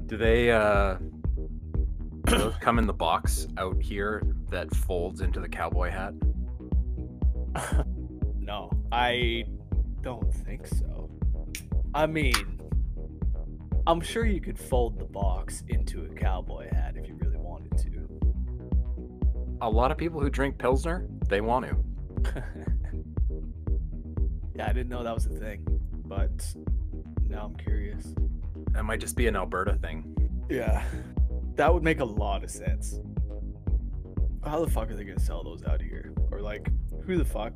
Do they do those come in the box out here that folds into the cowboy hat? No, I don't think so. I mean, I'm sure you could fold the box into a cowboy hat if you really wanted to. A lot of people who drink Pilsner, they want to. Yeah, I didn't know that was a thing, but now I'm curious. That might just be an Alberta thing. Yeah, that would make a lot of sense. How the fuck are they gonna sell those out here? Or like, who the fuck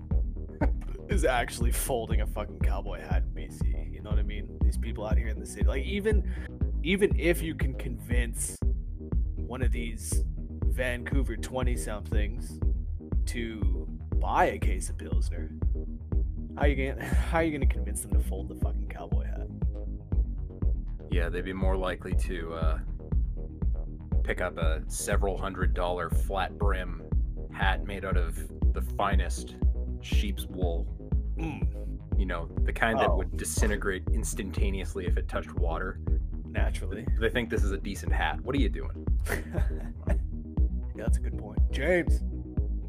is actually folding a fucking cowboy hat in BC? You know what I mean? These people out here in the city. Like, even if you can convince one of these Vancouver 20-somethings to buy a case of Pilsner, how you gonna convince them to fold the fucking cowboy hat? Yeah, they'd be more likely to pick up a several $100 flat brim hat made out of the finest sheep's wool. You know, the kind that would disintegrate instantaneously if it touched water. Naturally. They think this is a decent hat. What are you doing? Yeah, that's a good point. James,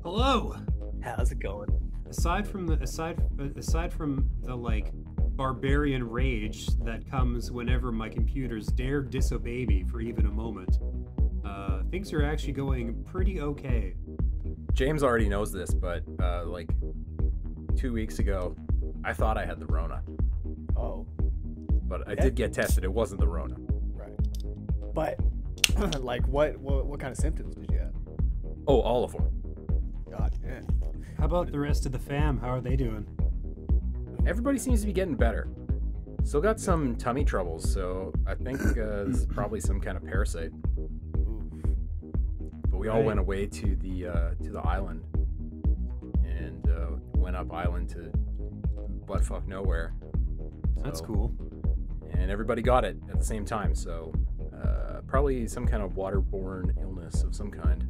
Hello. how's it going? Aside from the like barbarian rage that comes whenever my computers dare disobey me for even a moment, things are actually going pretty okay. James already knows this, but like 2 weeks ago, I thought I had the Rona. Oh, But I did get tested. It wasn't the Rona. right. But like, what kind of symptoms did you have? Oh, all of them. God, yeah. How about the rest of the fam? How are they doing? Everybody seems to be getting better. Still got some tummy troubles, so I think this is probably some kind of parasite. But we all Right. went away to the island and went up island to buttfuck nowhere. That's So- cool. And everybody got it at the same time, so probably some kind of waterborne illness of some kind.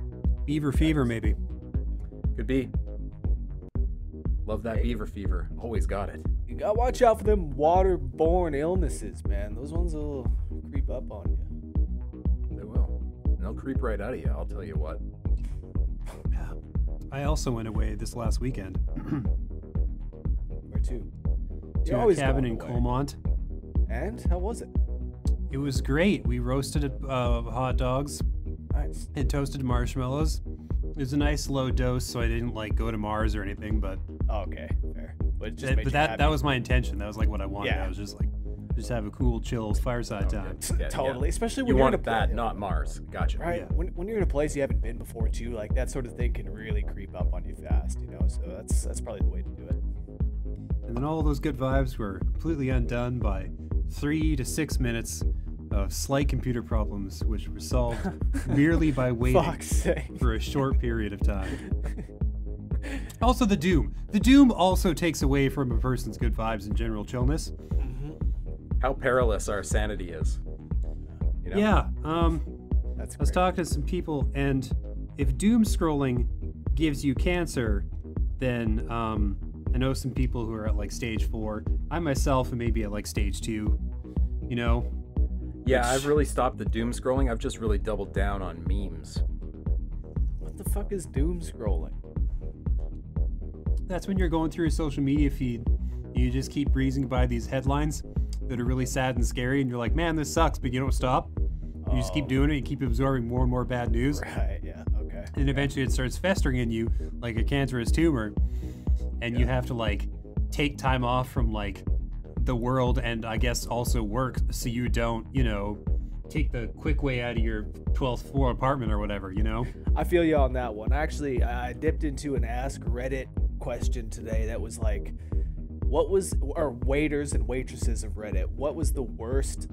Beaver fever, maybe. Could be. Love that beaver fever. Always got it. You gotta watch out for them waterborne illnesses, man. Those ones will creep up on you. They will. And they'll creep right out of you, I'll tell you what. I also went away this last weekend Where to? to You're a always cabin going in away. Colmont. And how was it? It was great. We roasted hot dogs Nice. and toasted marshmallows. It was a nice low dose, so I didn't like go to Mars or anything. But Oh, okay, fair. But it just made you that happy. was my intention. That was like what I wanted. Yeah. I was just like, just have a cool, chill fireside time. Yeah, Totally, especially when You you're in a wanted that, place, not Mars. Gotcha. right? Yeah. When you're in a place you haven't been before too, like that sort of thing can really creep up on you fast, you know. So that's probably the way to do it. And then all those good vibes were completely undone by 3 to 6 minutes of slight computer problems, which were solved merely by waiting Fuck's sake. for a short period of time. Also, the Doom. The Doom also takes away from a person's good vibes and general chillness. How perilous our sanity is. You know? Yeah. That's I was great. talking to some people, and if doom scrolling gives you cancer, then I know some people who are at like stage 4. I myself am maybe at like stage 2. You know, Yeah, Which- I've really stopped the doom scrolling. I've just really doubled down on memes. What the fuck is doom scrolling? that's when you're going through a social media feed. You just keep breezing by these headlines that are really sad and scary, and you're like, man, this sucks, but you don't stop. You just keep doing it. You keep absorbing more and more bad news. Right, yeah, okay. And eventually it starts festering in you like a cancerous tumor, and you have to like take time off from like the world and I guess also work so you don't, you know, take the quick way out of your 12th floor apartment or whatever, you know. I feel you on that one. Actually, I dipped into an Ask Reddit question today that was like, or waiters and waitresses of Reddit, what was the worst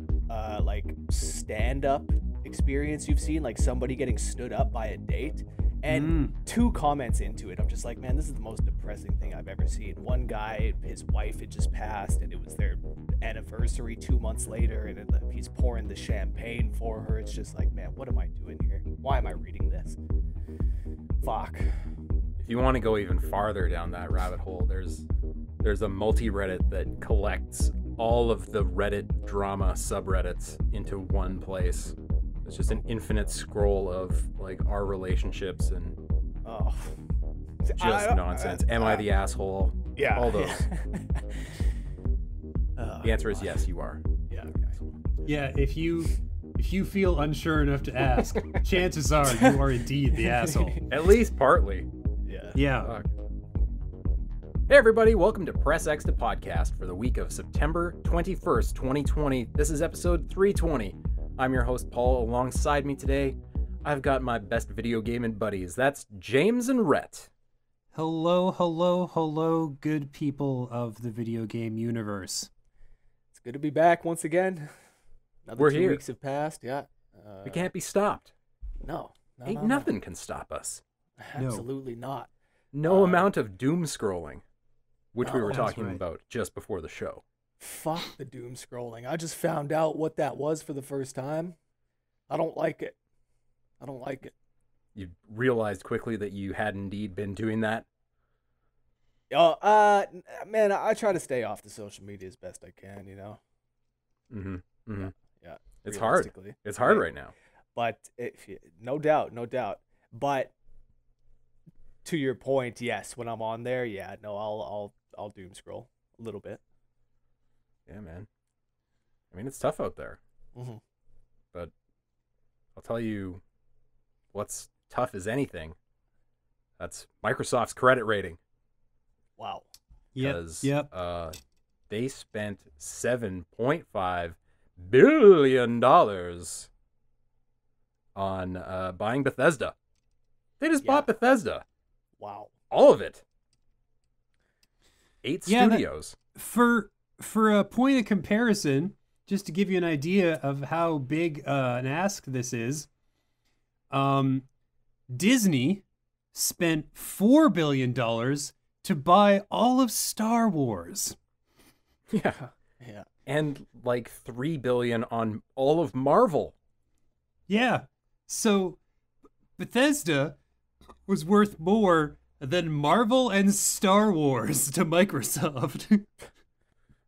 like stand-up experience you've seen, like somebody getting stood up by a date? And 2 comments into it, I'm just like, man, this is the most depressing thing I've ever seen. One guy, his wife had just passed, and it was their anniversary 2 months later, and he's pouring the champagne for her. It's just like, man, what am I doing here? Why am I reading this? Fuck. If you want to go even farther down that rabbit hole, there's a multi-Reddit that collects all of the Reddit drama subreddits into one place. It's just an infinite scroll of like our relationships and Oh, just nonsense. Am I the asshole? Yeah. All those. Oh, The answer is yes, you are. Yeah. Yeah, if you feel unsure enough to ask, chances are you are indeed the asshole. At least partly. Yeah. Yeah. Fuck. Hey everybody, welcome to Press X to Podcast for the week of September 21st, 2020. This is episode 320. I'm your host, Paul. Alongside me today, I've got my best video gaming buddies. That's James and Rhett. Hello, hello, hello, good people of the video game universe. It's good to be back once again. Another We're 2 here. weeks have passed. Yeah. We can't be stopped. No. Ain't nothing can stop us. Absolutely not. No amount of doom scrolling, which we No, were that's talking right. about just before the show. Fuck the doom scrolling. I just found out what that was for the first time. I don't like it. I don't like it. You realized quickly that you had indeed been doing that. Man, I try to stay off the social media as best I can, you know. Mm-hmm. Mm-hmm. Yeah. It's hard. realistically. It's hard right now. But no doubt. But to your point, yes, when I'm on there, yeah, no, I'll doom scroll a little bit. Yeah, man. I mean, it's tough out there. Mm-hmm. But I'll tell you what's tough as anything. That's Microsoft's credit rating. Wow. Because Yep. they spent $7.5 billion on buying Bethesda. They just bought Bethesda. Wow. All of it. 8 Yeah, studios. For a point of comparison, just to give you an idea of how big an ask this is, Disney spent $4 billion to buy all of Star Wars. Yeah. Yeah. And like $3 billion on all of Marvel. Yeah. So Bethesda was worth more than Marvel and Star Wars to Microsoft.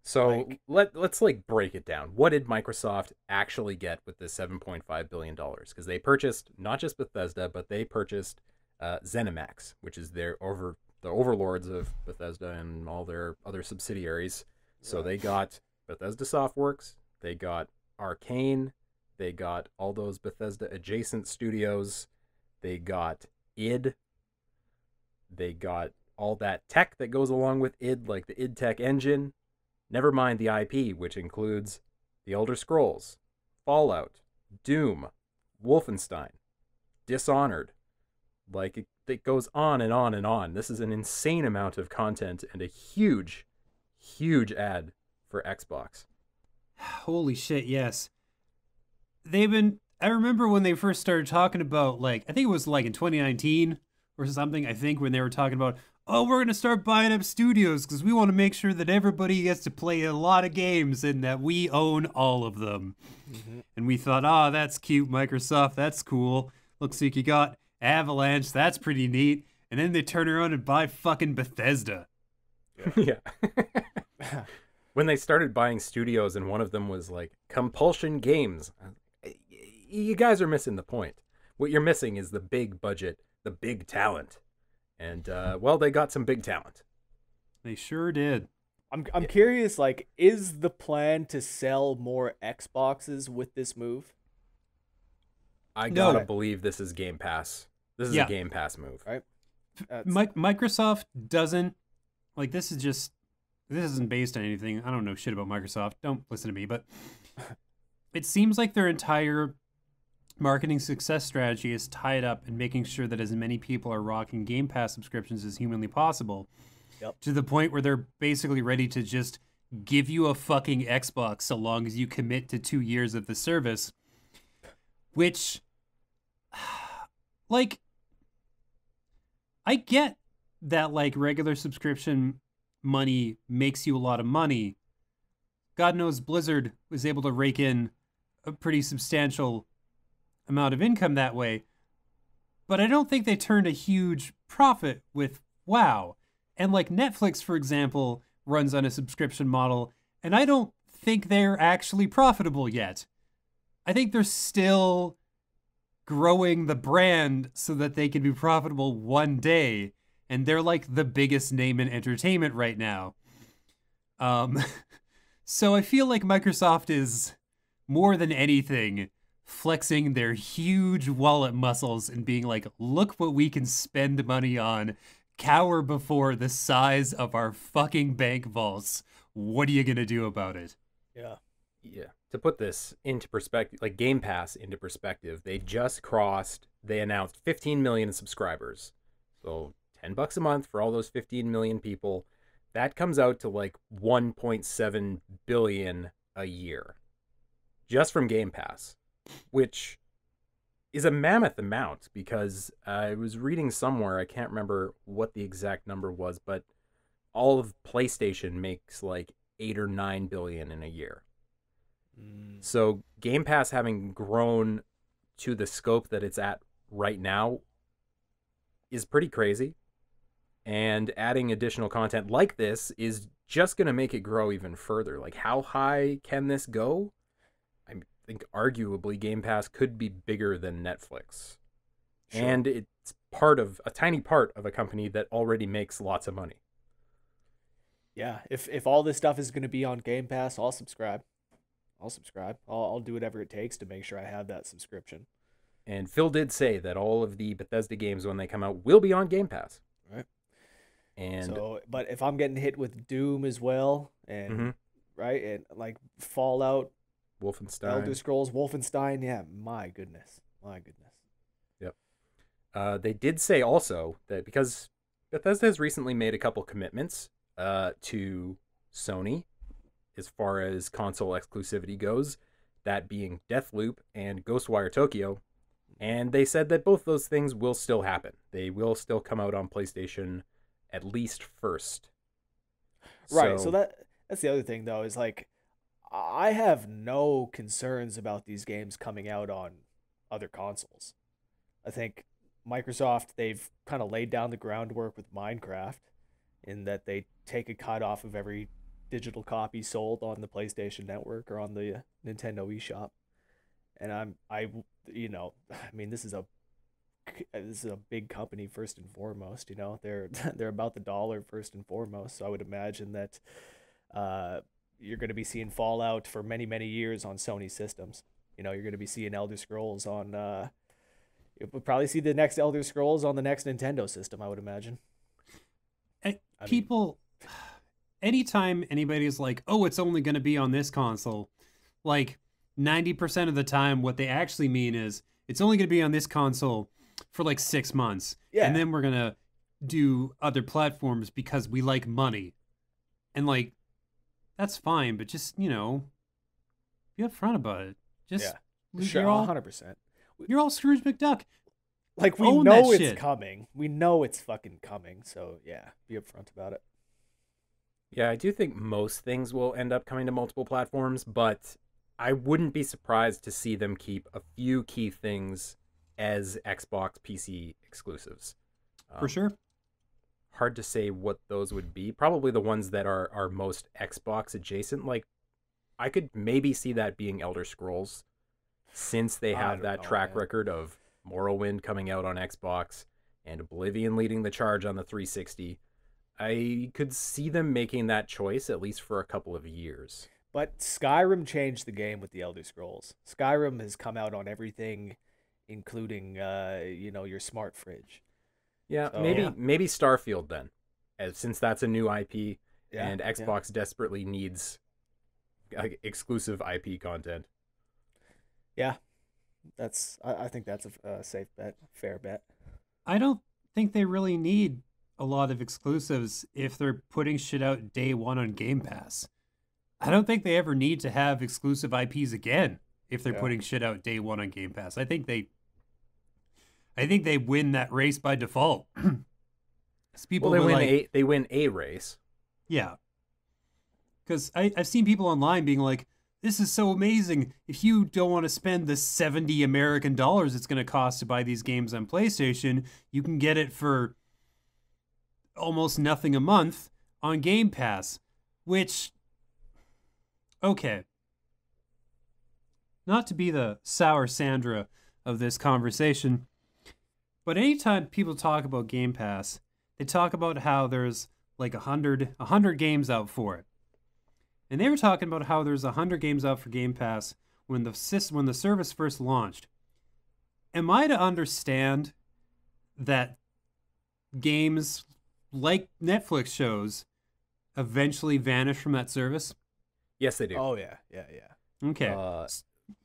So let's like break it down. What did Microsoft actually get with this $7.5 billion? Because they purchased not just Bethesda, but they purchased ZeniMax, which is the overlords of Bethesda and all their other subsidiaries. So they got Bethesda Softworks, they got Arcane, they got all those Bethesda adjacent studios, they got id, they got all that tech that goes along with id, like the id Tech engine. Never mind the IP, which includes The Elder Scrolls, Fallout, Doom, Wolfenstein, Dishonored. Like, it goes on and on and on. This is an insane amount of content and a huge, huge ad for Xbox. Holy shit, yes. I remember when they first started talking about, like, I think it was like in 2019 or something, I think, when they were talking about, oh, we're going to start buying up studios because we want to make sure that everybody gets to play a lot of games and that we own all of them. Mm-hmm. And we thought, oh, that's cute, Microsoft, that's cool. Looks like you got Avalanche, that's pretty neat. And then they turn around and buy fucking Bethesda. Yeah. When they started buying studios and one of them was like Compulsion Games, you guys are missing the point. What you're missing is the big budget, the big talent. And, well, they got some big talent. They sure did. I'm curious, like, is the plan to sell more Xboxes with this move? I No. gotta believe this is Game Pass. This is a Game Pass move. Right? Microsoft doesn't, like, this isn't based on anything. I don't know shit about Microsoft. Don't listen to me, but it seems like their entire marketing success strategy is tied up in making sure that as many people are rocking Game Pass subscriptions as humanly possible. Yep. To the point where they're basically ready to just give you a fucking Xbox so long as you commit to 2 years of the service. Which, like, I get that, like, regular subscription money makes you a lot of money. God knows Blizzard was able to rake in a pretty substantial amount of income that way. But I don't think they turned a huge profit with WoW. And like Netflix, for example, runs on a subscription model. And I don't think they're actually profitable yet. I think they're still growing the brand so that they can be profitable one day. And they're like the biggest name in entertainment right now. So I feel like Microsoft is more than anything flexing their huge wallet muscles and being like, look what we can spend money on. Cower before the size of our fucking bank vaults. What are you going to do about it? Yeah. Yeah. To put this into perspective, like Game Pass into perspective, they announced 15 million subscribers. So $10 a month for all those 15 million people. That comes out to like 1.7 billion a year. Just from Game Pass, which is a mammoth amount because I was reading somewhere, I can't remember what the exact number was, but all of PlayStation makes like 8 or 9 billion in a year. So Game Pass having grown to the scope that it's at right now is pretty crazy. And adding additional content like this is just going to make it grow even further. Like, how high can this go? I think arguably Game Pass could be bigger than Netflix. Sure. And it's a tiny part of a company that already makes lots of money. Yeah, if all this stuff is going to be on Game Pass, I'll subscribe. I'll do whatever it takes to make sure I have that subscription. And Phil did say that all of the Bethesda games when they come out will be on Game Pass. Right. And so, but if I'm getting hit with Doom as well, and right, and like Fallout, Wolfenstein, Elder Scrolls, Wolfenstein, yeah, my goodness. Yep. They did say also that because Bethesda has recently made a couple commitments to Sony as far as console exclusivity goes, that being Deathloop and Ghostwire Tokyo, and they said that both those things will still happen. They will still come out on PlayStation at least first. Right, so that's the other thing, though, is like, I have no concerns about these games coming out on other consoles. I think Microsoft, they've kind of laid down the groundwork with Minecraft in that they take a cut off of every digital copy sold on the PlayStation Network or on the Nintendo eShop. And this is a big company first and foremost, they're about the dollar first and foremost. So I would imagine that you're going to be seeing Fallout for many, many years on Sony systems. You're going to be seeing Elder Scrolls on, you'll probably see the next Elder Scrolls on the next Nintendo system, I would imagine. Anytime anybody's like, oh, it's only going to be on this console, like 90% of the time, what they actually mean is it's only going to be on this console for like 6 months. Yeah. And then we're going to do other platforms because we like money. And like, that's fine, but just, be upfront about it. Just, sure, 100%. You're all Scrooge McDuck. Like, we know it's coming. We know it's fucking coming. So, yeah, be upfront about it. Yeah, I do think most things will end up coming to multiple platforms, but I wouldn't be surprised to see them keep a few key things as Xbox PC exclusives. For sure. Hard to say what those would be. Probably the ones that are most Xbox adjacent. Like, I could maybe see that being Elder Scrolls, since they have that track record of Morrowind coming out on Xbox and Oblivion leading the charge on the 360. I could see them making that choice at least for a couple of years. But Skyrim changed the game with the Elder Scrolls. Skyrim has come out on everything, including your smart fridge. Yeah, so, maybe Starfield then, since that's a new IP and Xbox desperately needs exclusive IP content. Yeah, I think that's a safe bet, fair bet. I don't think they really need a lot of exclusives if they're putting shit out day one on Game Pass. I don't think they ever need to have exclusive IPs again if they're putting shit out day one on Game Pass. I think they win that race by default. They win a race. Yeah. Because I've seen people online being like, this is so amazing. If you don't want to spend the $70 American it's going to cost to buy these games on PlayStation, you can get it for almost nothing a month on Game Pass, which Okay. Not to be the sour Sandra of this conversation, but anytime people talk about Game Pass, they talk about how there's like 100 games out for it. And they were talking about how there's 100 games out for Game Pass when the service first launched. Am I to understand that games like Netflix shows eventually vanish from that service? Yes, they do. Oh yeah. Okay.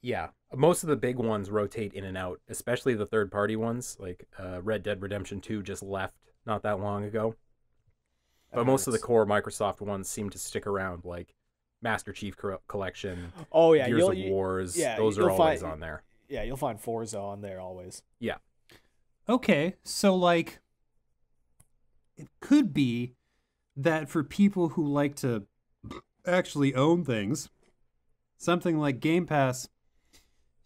Yeah, most of the big ones rotate in and out, especially the third-party ones. Like Red Dead Redemption 2 just left not that long ago. But most of the core Microsoft ones seem to stick around, like Master Chief Collection, Oh yeah, Gears of Wars. yeah, Those you'll are always find- on there. Yeah, you'll find Forza on there always. Yeah. Okay, so like, it could be that for people who like to actually own things, something like Game Pass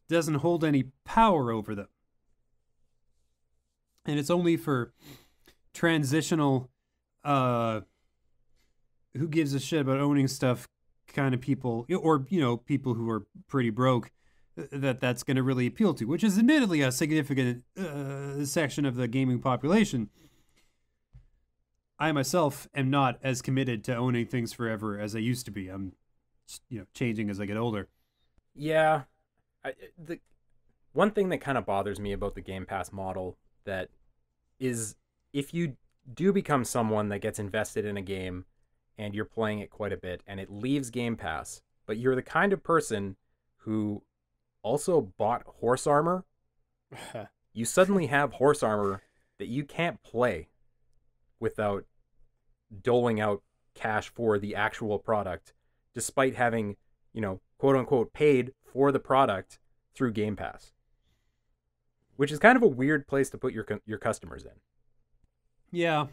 doesn't hold any power over them. And it's only for transitional, who gives a shit about owning stuff kind of people, or, you know, people who are pretty broke, that's going to really appeal to, which is admittedly a significant section of the gaming population. I myself am not as committed to owning things forever as I used to be. I'm, changing as I get older. Yeah. The one thing that kind of bothers me about the Game Pass model that is, if you do become someone that gets invested in a game and you're playing it quite a bit and it leaves Game Pass, but you're the kind of person who also bought horse armor, you suddenly have horse armor that you can't play without doling out cash for the actual product, despite having, quote unquote, paid for the product through Game Pass, which is kind of a weird place to put your customers in. Yeah.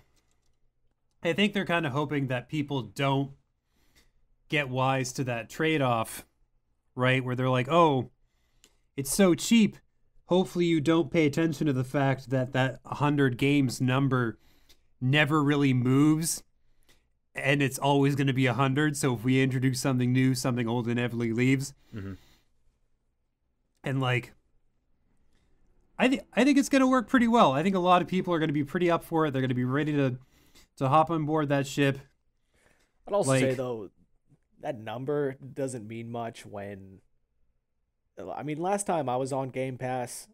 I think they're kind of hoping that people don't get wise to that trade-off, right? Where they're like, oh, it's so cheap. Hopefully you don't pay attention to the fact that 100 games number never really moves, and it's always going to be 100. So if we introduce something new, something old inevitably leaves. Mm-hmm. And like, I think it's going to work pretty well. I think a lot of people are going to be pretty up for it. They're going to be ready to hop on board that ship. I'd also say though, that number doesn't mean much when. I mean, last time I was on Game Pass,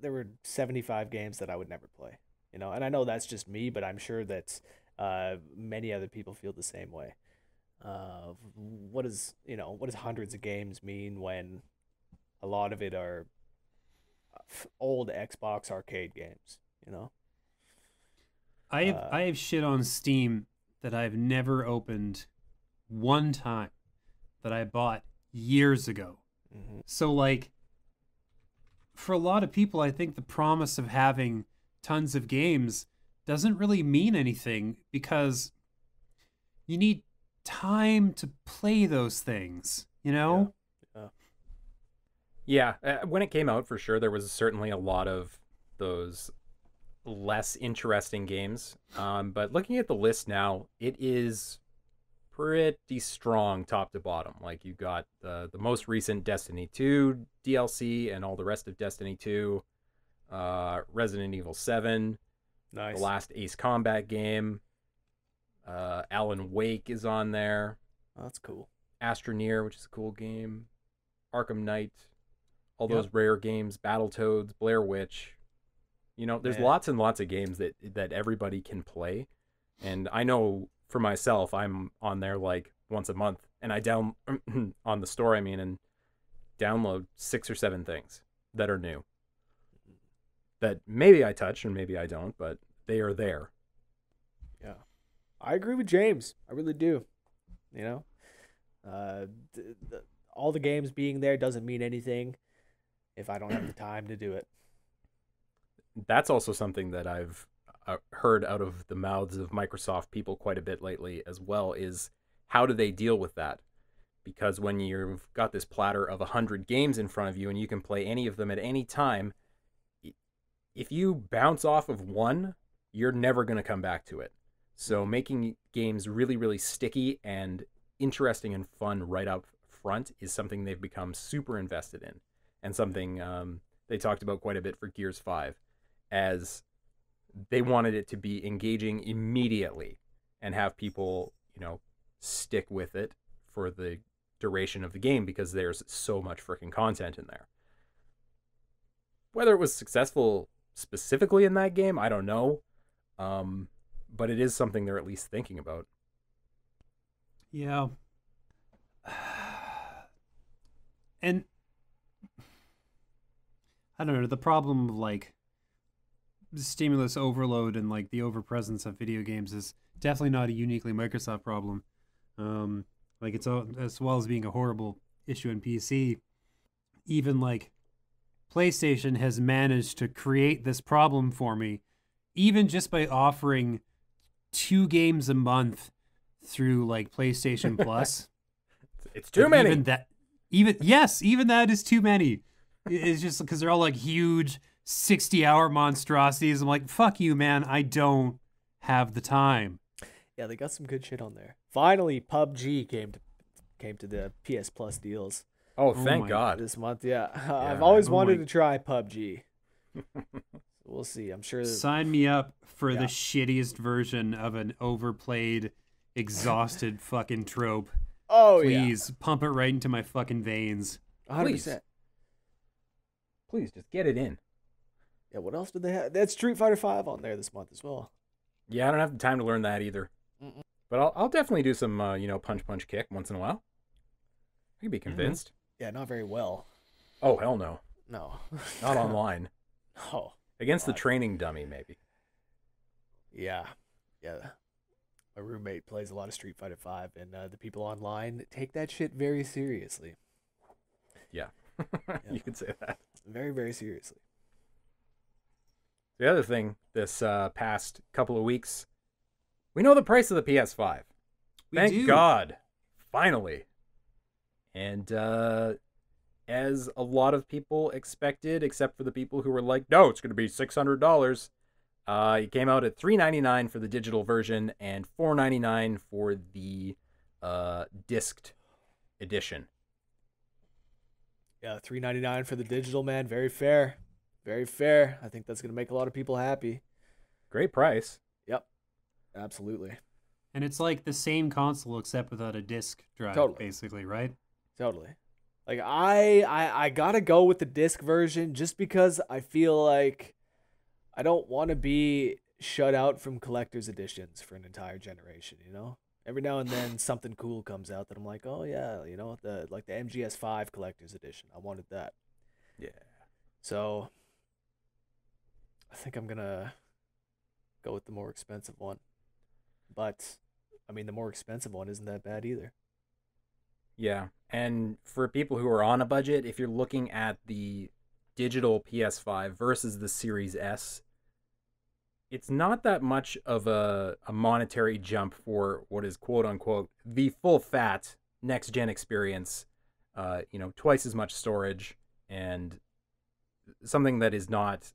there were 75 games that I would never play. And I know that's just me, but I'm sure that many other people feel the same way. What does hundreds of games mean when a lot of it are old Xbox arcade games? I have shit on Steam that I've never opened one time that I bought years ago. Mm-hmm. So like, for a lot of people, I think the promise of having tons of games doesn't really mean anything because you need time to play those things, Yeah. When it came out, for sure, there was certainly a lot of those less interesting games. But looking at the list now, it is pretty strong top to bottom. Like, you got the most recent Destiny 2 DLC and all the rest of Destiny 2, Resident Evil 7, nice. The last Ace Combat game, Alan Wake is on there. Oh, that's cool. Astroneer, which is a cool game, Arkham Knight, all those rare games, Battletoads, Blair Witch. There's lots and lots of games that everybody can play. And I know for myself, I'm on there like once a month, and I on the store, and download 6 or 7 things that are new. That maybe I touch and maybe I don't, but they are there. Yeah. I agree with James. I really do. All the games being there doesn't mean anything if I don't have the time to do it. That's also something that I've heard out of the mouths of Microsoft people quite a bit lately as well, is how do they deal with that? Because when you've got this platter of 100 games in front of you and you can play any of them at any time, if you bounce off of one, you're never going to come back to it. So making games really, really sticky and interesting and fun right up front is something they've become super invested in, and something they talked about quite a bit for Gears 5, as they wanted it to be engaging immediately and have people, stick with it for the duration of the game because there's so much freaking content in there. Whether it was successful specifically in that game, I don't know. But it is something they're at least thinking about. Yeah. And I don't know, the problem of like stimulus overload and like the overpresence of video games is definitely not a uniquely Microsoft problem. Like it's as well as being a horrible issue in PC, even like PlayStation has managed to create this problem for me, even just by offering 2 games a month through like PlayStation Plus. It's too many. Even that is too many. It's just because they're all like huge 60-hour monstrosities. I'm like, fuck you, man. I don't have the time. Yeah, they got some good shit on there. Finally, PUBG came to the PS Plus deals. Oh, thank God. This month, yeah. I've always wanted to try PUBG. We'll see. I'm sure. Sign me up for the shittiest version of an overplayed, exhausted fucking trope. Oh, please pump it right into my fucking veins. 100%. Please, just get it in. Yeah, what else did they have? They had Street Fighter 5 on there this month as well. Yeah, I don't have the time to learn that either. Mm-mm. But I'll definitely do some, punch kick once in a while. I can be convinced. Yeah, not very well. Oh, hell no. No. Not online. Oh. Against the training dummy, maybe. Yeah. My roommate plays a lot of Street Fighter 5, and the people online take that shit very seriously. Yeah. You could say that. Very, very seriously. The other thing this past couple of weeks, we know the price of the PS5. Thank God. Finally. And as a lot of people expected, except for the people who were like, no, it's going to be $600, it came out at $399 for the digital version and $499 for the disced edition. Yeah, $399 for the digital, man. Very fair. Very fair. I think that's going to make a lot of people happy. Great price. Yep. Absolutely. And it's like the same console except without a disc drive, basically, right? Totally. Like, I got to go with the disc version just because I feel like I don't want to be shut out from collector's editions for an entire generation, Every now and then something cool comes out that I'm like, oh yeah, the MGS5 collector's edition. I wanted that. Yeah. So I think I'm gonna go with the more expensive one. But I mean, the more expensive one isn't that bad either. Yeah. And for people who are on a budget, if you're looking at the digital PS5 versus the Series S, it's not that much of a monetary jump for what is quote unquote the full fat next gen experience. Twice as much storage and something that is not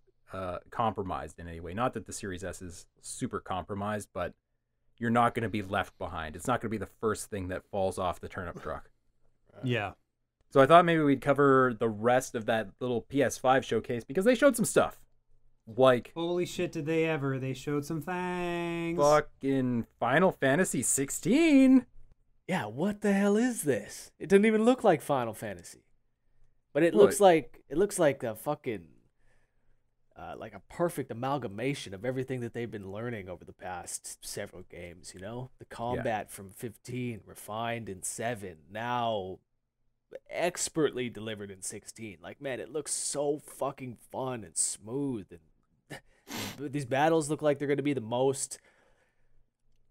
compromised in any way. Not that the Series S is super compromised, but you're not going to be left behind. It's not going to be the first thing that falls off the turnip truck. Yeah. So I thought maybe we'd cover the rest of that little PS5 showcase because they showed some stuff. Like, holy shit, did they ever? They showed some things. Fucking Final Fantasy 16. Yeah, what the hell is this? It doesn't even look like Final Fantasy. But it looks like a fucking like a perfect amalgamation of everything that they've been learning over the past several games, The combat from 15 refined in 7, now expertly delivered in 16. Like, man, it looks so fucking fun and smooth, and these battles look like they're going to be the most,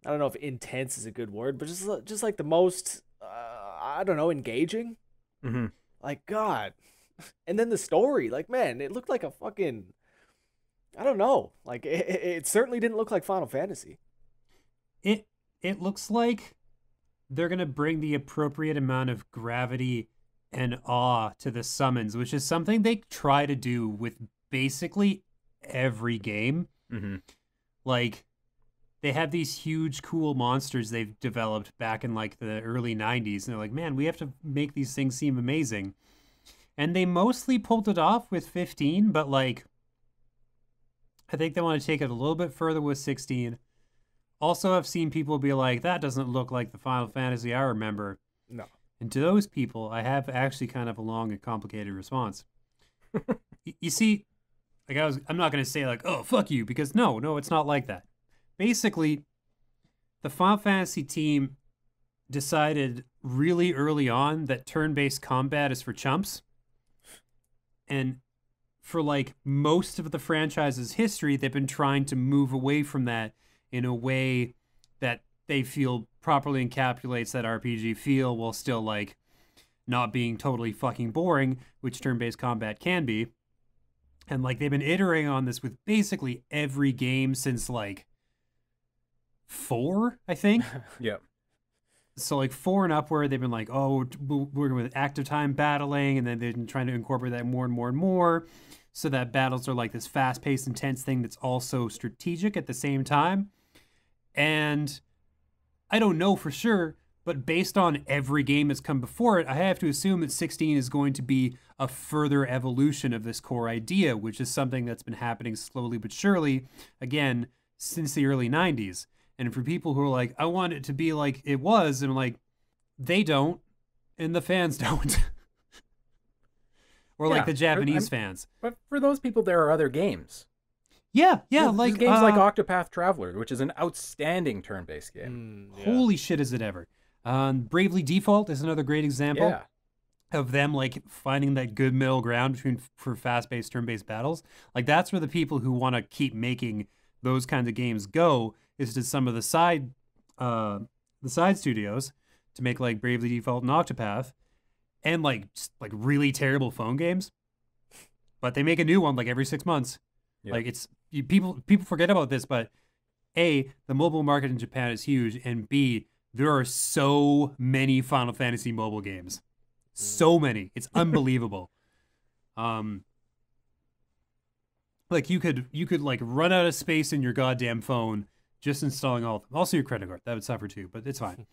I don't know if intense is a good word, but just like the most I don't know, engaging. Mm-hmm. Like, God. And then the story, like, man, it looked like a fucking, I don't know, like it certainly didn't look like Final Fantasy. It looks like they're going to bring the appropriate amount of gravity and awe to the summons, which is something they try to do with basically every game. Mm-hmm. Like, they have these huge, cool monsters they've developed back in like the early 90s. And they're like, man, we have to make these things seem amazing. And they mostly pulled it off with 15, but like, I think they want to take it a little bit further with 16. Also, I've seen people be like, that doesn't look like the Final Fantasy I remember. No. And to those people, I have actually kind of a long and complicated response. You see, like I'm not going to say like, oh, fuck you, because no, it's not like that. Basically, the Final Fantasy team decided really early on that turn-based combat is for chumps. And for like most of the franchise's history, they've been trying to move away from that in a way that they feel properly encapsulates that RPG feel while still like not being totally fucking boring, which turn-based combat can be. And like they've been iterating on this with basically every game since like 4, I think. Yeah. So like 4 and upward, they've been like, oh, we're going with active time battling, and then they've been trying to incorporate that more and more and more, so that battles are like this fast-paced, intense thing that's also strategic at the same time. And I don't know for sure, but based on every game that's come before it, I have to assume that 16 is going to be a further evolution of this core idea, which is something that's been happening slowly but surely, again, since the early 90s. And for people who are like, I want it to be like it was, and I'm like, they don't, and the fans don't. Or like the Japanese fans. But for those people, there are other games. Yeah, There's like games like Octopath Traveler, which is an outstanding turn-based game. Holy shit, is it ever. Bravely Default is another great example of them like finding that good middle ground for fast-paced turn-based battles. Like that's where the people who want to keep making those kinds of games go, is to some of the side studios to make like Bravely Default and Octopath, and like just like really terrible phone games, but they make a new one like every 6 months. Yeah. Like people forget about this, but A, the mobile market in Japan is huge, and B, there are so many Final Fantasy mobile games, so many, it's unbelievable. Like you could like run out of space in your goddamn phone just installing all of them. Also your credit card, that would suffer too, but it's fine.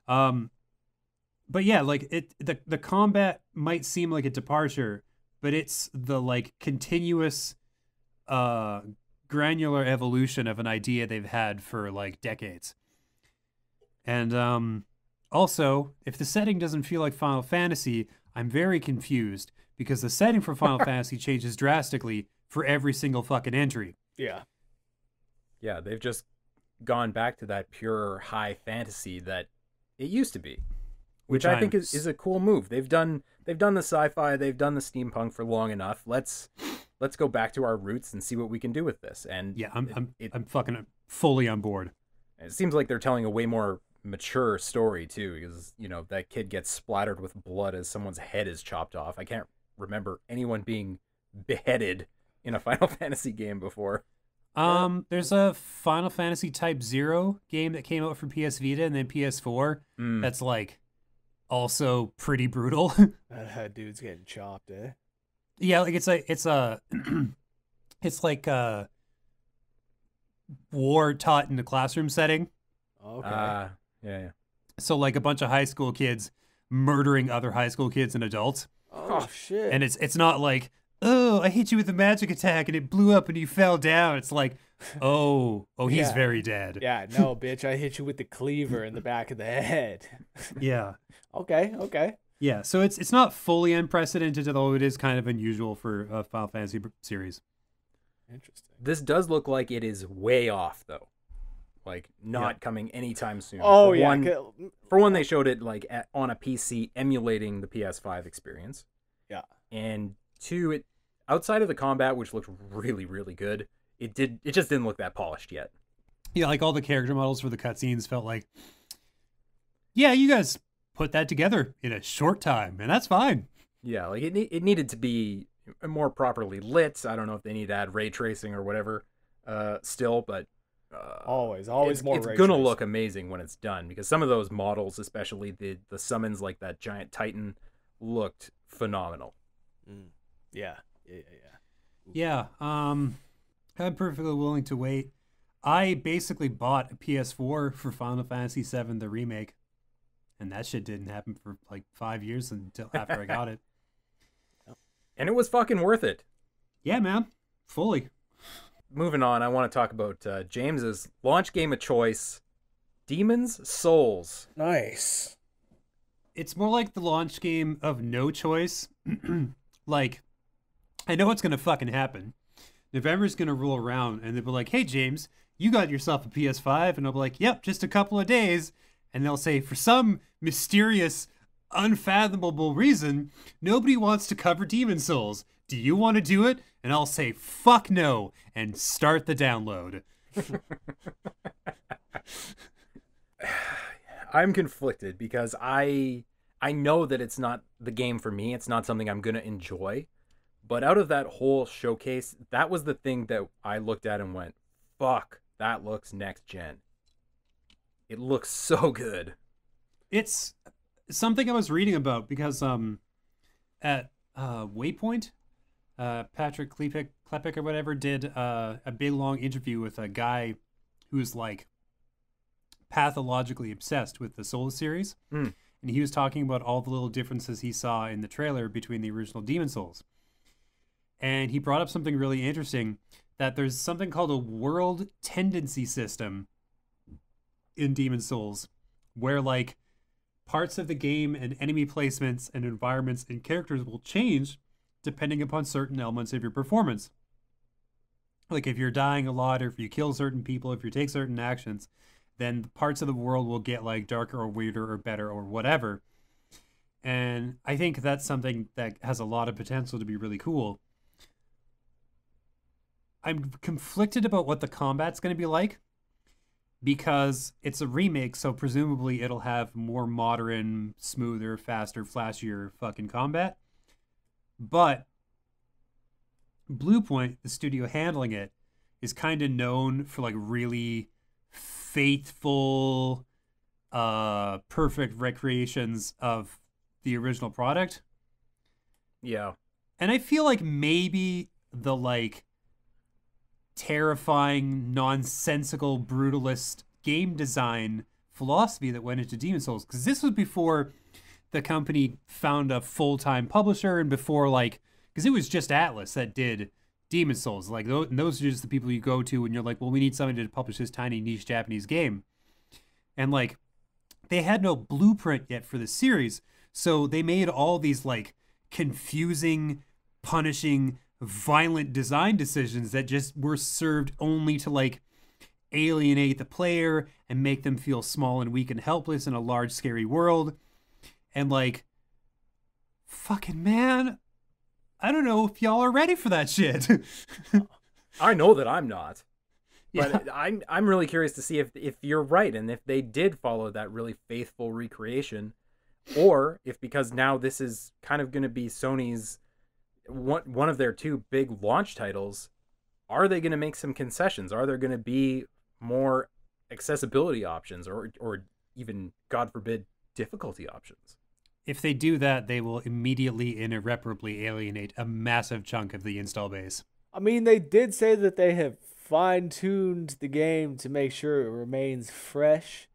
But yeah, like the combat might seem like a departure, but it's the like continuous granular evolution of an idea they've had for like decades. And also, if the setting doesn't feel like Final Fantasy, I'm very confused, because the setting for Final Fantasy changes drastically for every single fucking entry. Yeah, they've just gone back to that pure high fantasy that it used to be, which I think is a cool move. They've done the sci-fi, they've done the steampunk for long enough. Let's go back to our roots and see what we can do with this. And yeah, I'm fucking fully on board. It seems like they're telling a way more mature story too, because that kid gets splattered with blood as someone's head is chopped off. I can't remember anyone being beheaded in a Final Fantasy game before. There's a Final Fantasy Type 0 game that came out for PS Vita and then PS4 that's like also pretty brutal. That dude's getting chopped, eh? Yeah, like it's like war taught in a classroom setting. Okay. Yeah. So like a bunch of high school kids murdering other high school kids and adults. Oh shit. And it's not like, oh, I hit you with a magic attack and it blew up and you fell down. It's like, oh, he's very dead. Yeah, no, bitch, I hit you with the cleaver in the back of the head. Yeah. Okay. Yeah, so it's not fully unprecedented, although it is kind of unusual for a Final Fantasy series. Interesting. This does look like it is way off, though. Like, not coming anytime soon. Oh, For one, they showed it like on a PC emulating the PS5 experience. Yeah. And two, outside of the combat, which looked really, really good, it just didn't look that polished yet. Yeah, like all the character models for the cutscenes felt like, yeah, you guys put that together in a short time, and that's fine. Yeah, like it needed to be more properly lit. I don't know if they need to add ray tracing or whatever still, but always it's more. It's gonna look amazing when it's done, because some of those models, especially the summons like that giant Titan, looked phenomenal. Yeah. I'm perfectly willing to wait. I basically bought a PS4 for Final Fantasy VII, the remake, and that shit didn't happen for like 5 years until after I got it. And it was fucking worth it. Yeah, man. Fully. Moving on, I want to talk about James's launch game of choice, Demon's Souls. Nice. It's more like the launch game of no choice. Like, I know what's going to fucking happen. November's going to roll around, and they'll be like, hey, James, you got yourself a PS5. And I'll be like, yep, just a couple of days. And they'll say, for some mysterious, unfathomable reason, nobody wants to cover Demon's Souls. Do you want to do it? And I'll say, fuck no, and start the download. I'm conflicted because I know that it's not the game for me. It's not something I'm going to enjoy. But out of that whole showcase, that was the thing that I looked at and went, fuck, that looks next gen. It looks so good. It's something I was reading about because at Waypoint, Patrick Klepek or whatever did a big long interview with a guy who's like pathologically obsessed with the Souls series. And he was talking about all the little differences he saw in the trailer between the original Demon's Souls. And he brought up something really interesting, that there's something called a world tendency system in Demon's Souls, where like parts of the game and enemy placements and environments and characters will change depending upon certain elements of your performance. Like if you're dying a lot, or if you kill certain people, if you take certain actions, then parts of the world will get like darker or weirder or better or whatever. And I think that's something that has a lot of potential to be really cool. I'm conflicted about what the combat's going to be like, because it's a remake, so presumably it'll have more modern, smoother, faster, flashier fucking combat. But Bluepoint, the studio handling it, is kind of known for like really faithful, perfect recreations of the original product. Yeah. And I feel like maybe the like terrifying, nonsensical, brutalist game design philosophy that went into Demon's Souls, because this was before the company found a full-time publisher, and before like, because it was just Atlas that did Demon's Souls. Like those are just the people you go to when you're like, well, we need somebody to publish this tiny niche Japanese game. And like, they had no blueprint yet for the series, so they made all these like confusing, punishing, violent design decisions that just were served only to like alienate the player and make them feel small and weak and helpless in a large, scary world. And like, fucking man, I don't know if y'all are ready for that shit. I know that I'm not. But Yeah. I'm really curious to see if you're right, and if they did follow that really faithful recreation, or if, because now this is kind of going to be Sony's one of their two big launch titles, are they going to make some concessions? Are there going to be more accessibility options, or even, God forbid, difficulty options? If they do that, they will immediately and irreparably alienate a massive chunk of the install base. I mean, they did say that they have fine-tuned the game to make sure it remains fresh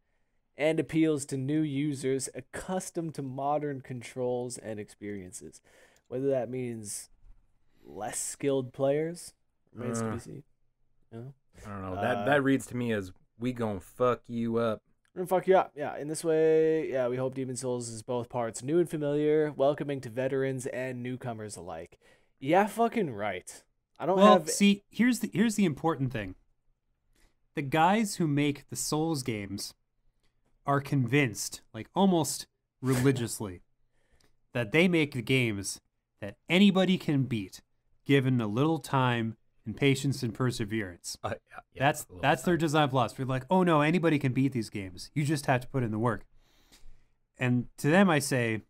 and appeals to new users accustomed to modern controls and experiences. Whether that means less skilled players remains to be seen. You know? I don't know. That reads to me as, we gonna fuck you up. We're gonna fuck you up. Yeah, in this way, yeah, we hope Demon's Souls is both parts new and familiar, welcoming to veterans and newcomers alike. Yeah, fucking right. I don't have... See, here's the important thing. The guys who make the Souls games are convinced, like almost religiously, that they make the games that anybody can beat, given a little time and patience and perseverance. Yeah, That's their design philosophy. Like, oh no, anybody can beat these games. You just have to put in the work. And to them I say,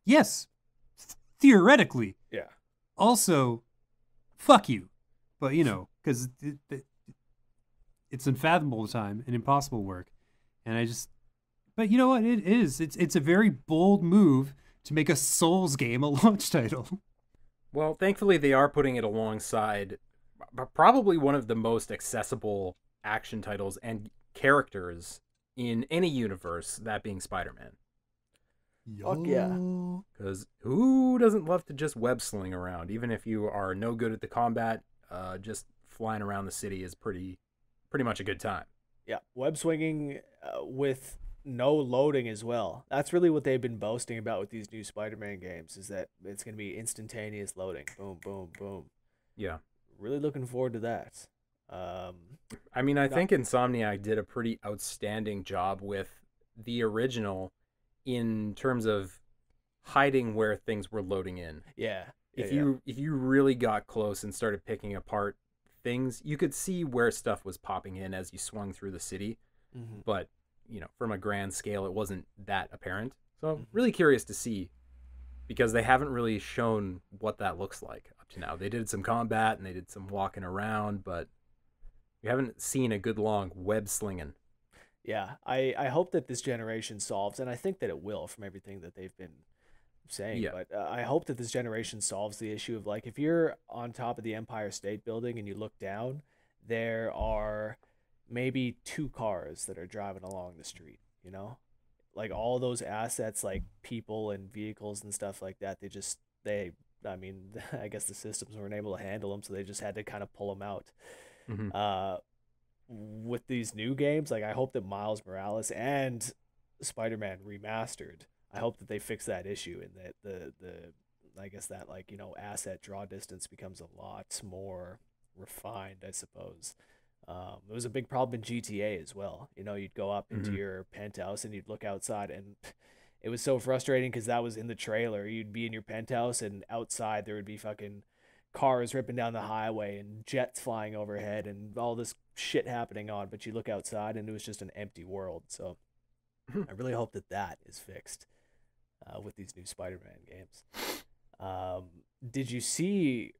yes, theoretically. Yeah. Also, fuck you. But, you know, because it's unfathomable time and impossible work. And I just... But you know what? It is. It's a very bold move to make a Souls game a launch title. Well, thankfully they are putting it alongside probably one of the most accessible action titles and characters in any universe, that being Spider-Man. Fuck yeah. Because who doesn't love to just web sling around? Even if you are no good at the combat, just flying around the city is pretty much a good time. Yeah, web swinging with no loading as well. That's really what they've been boasting about with these new Spider-Man games, is that it's going to be instantaneous loading. Boom, boom, boom. Yeah. Really looking forward to that. I mean, I think Insomniac did a pretty outstanding job with the original in terms of hiding where things were loading in. Yeah. If you really got close and started picking apart things, you could see where stuff was popping in as you swung through the city. Mm-hmm. But, from a grand scale, it wasn't that apparent. So I'm really curious to see, because they haven't really shown what that looks like up to now. They did some combat and they did some walking around, but we haven't seen a good long web slinging. Yeah, I hope that this generation solves, and I think that it will from everything that they've been saying. Yeah. But I hope that this generation solves the issue of, like, if you're on top of the Empire State Building and you look down, there are maybe 2 cars that are driving along the street, like all those assets, like people and vehicles and stuff like that. I mean, I guess the systems weren't able to handle them, so they just had to kind of pull them out. Mm-hmm. With these new games, like, I hope that Miles Morales and Spider-Man Remastered, I hope that they fix that issue, and that the I guess that, like, asset draw distance becomes a lot more refined, I suppose. There was a big problem in GTA as well. You'd go up into your penthouse and you'd look outside, and it was so frustrating because that was in the trailer. You'd be in your penthouse and outside there would be fucking cars ripping down the highway and jets flying overhead and all this shit happening on, but you look outside and it was just an empty world. So I really hope that is fixed with these new Spider-Man games. Did you see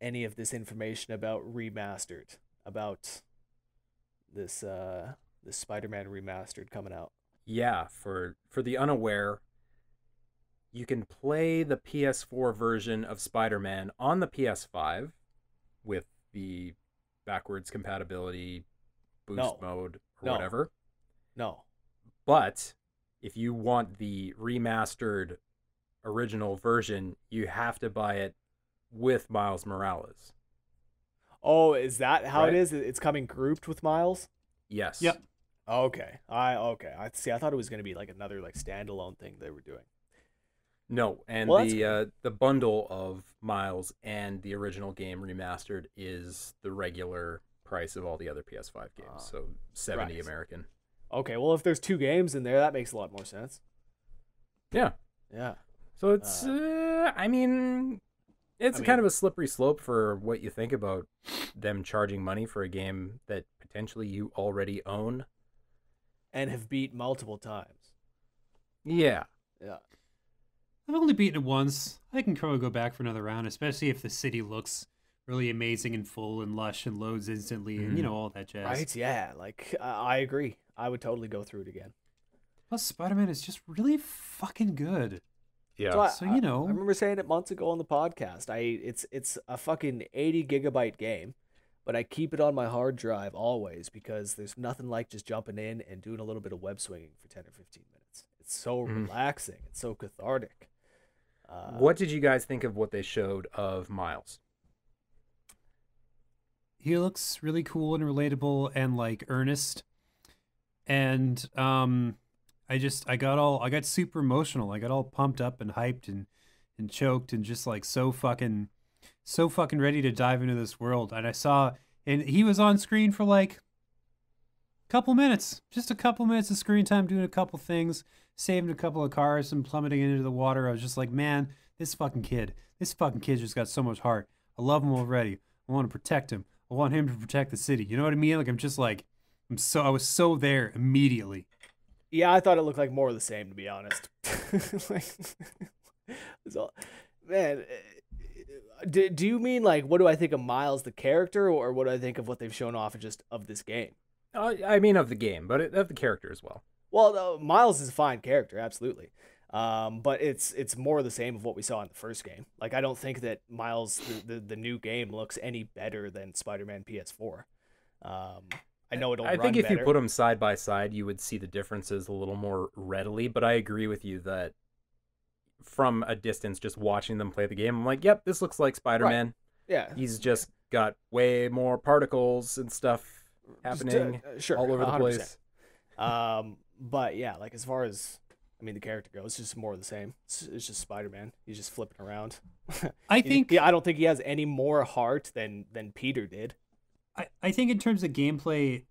any of this information about Remastered, about this Spider-Man Remastered coming out? Yeah, for the unaware, you can play the PS4 version of Spider-Man on the PS5 with the backwards compatibility, boost mode, or whatever. No. But if you want the remastered original version, you have to buy it with Miles Morales. Oh, is that how Right. it is? It's coming grouped with Miles? Yes. Yep. Okay. I see. I thought it was going to be like another, like, standalone thing they were doing. No, and Well, the bundle of Miles and the original game remastered is the regular price of all the other PS5 games, so $70 right. American. Okay, well, if there's 2 games in there, that makes a lot more sense. Yeah. Yeah. So it's, I mean, kind of a slippery slope for what you think about them charging money for a game that potentially you already own. And have beat multiple times. Yeah. Yeah. I've only beaten it once. I can probably go back for another round, especially if the city looks really amazing and full and lush and loads instantly and, all that jazz. Right? Yeah. Like, I agree. I would totally go through it again. Plus, Spider-Man is just really fucking good. Yeah. So, I remember saying it months ago on the podcast. It's a fucking 80 gigabyte game, but I keep it on my hard drive always because there's nothing like just jumping in and doing a little bit of web swinging for 10 or 15 minutes. It's so relaxing. It's so cathartic. What did you guys think of what they showed of Miles? He looks really cool and relatable and, like, earnest. And I got super emotional. I got all pumped up and hyped and choked and just, like, so fucking ready to dive into this world. And he was on screen for, like, just a couple minutes of screen time, doing a couple things, saving a couple of cars and plummeting into the water. I was just like, man, this fucking kid just got so much heart. I love him already. I want to protect him. I want him to protect the city. You know what I mean? Like, I was so there immediately. Yeah, I thought it looked like more of the same, to be honest. Man, do you mean, like, what do I think of Miles the character, or what do I think of what they've shown off of this game? I mean, of the game, but of the character as well. Well, Miles is a fine character, absolutely. But it's more the same of what we saw in the first game. Like I don't think that Miles the new game looks any better than Spider-Man PS4. I know it'll. I think if better. you put them side by side, you would see the differences a little more readily. But I agree with you that from a distance, just watching them play the game, I'm like, yep, this looks like Spider-Man. Right. Yeah, He's just got way more particles and stuff happening sure, all over the 100%. place. But yeah, like as far as the character goes, it's just more of the same. It's just Spider-Man. He's just flipping around. I think. I don't think he has any more heart than Peter did. I think in terms of gameplay,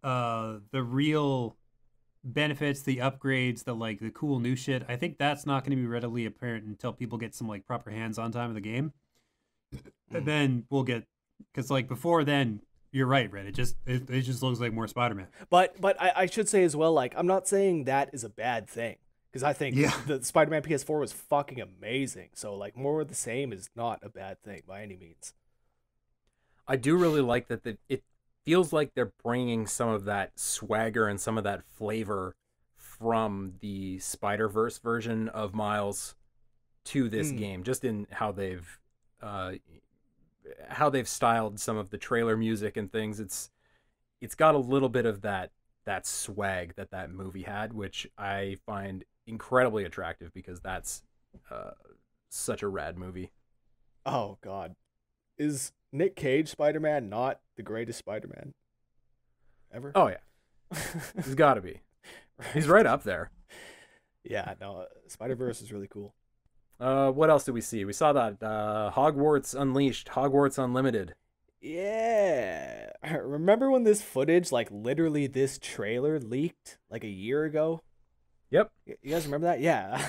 the real benefits, the upgrades, the cool new shit, I think that's not going to be readily apparent until people get some like proper hands-on time of the game. And then we'll get, because like before then, you're right, Red. It just looks like more Spider-Man. But I should say as well, like I'm not saying that is a bad thing, because I think the Spider-Man PS4 was fucking amazing. So like more of the same is not a bad thing by any means. I do really like that it feels like they're bringing some of that swagger and some of that flavor from the Spider-Verse version of Miles to this game, just in how they've styled some of the trailer music and things. It's got a little bit of that swag that movie had, which I find incredibly attractive because that's such a rad movie. Oh God, is Nick Cage Spider-Man not the greatest Spider-Man ever? Oh yeah, he's got to be. Right. He's right up there. Yeah, no, Spider-Verse is really cool. What else did we see? We saw that Hogwarts Unleashed, Hogwarts Unlimited. Yeah. Remember when this footage, like literally this trailer leaked like a year ago? Yep. You guys remember that? Yeah.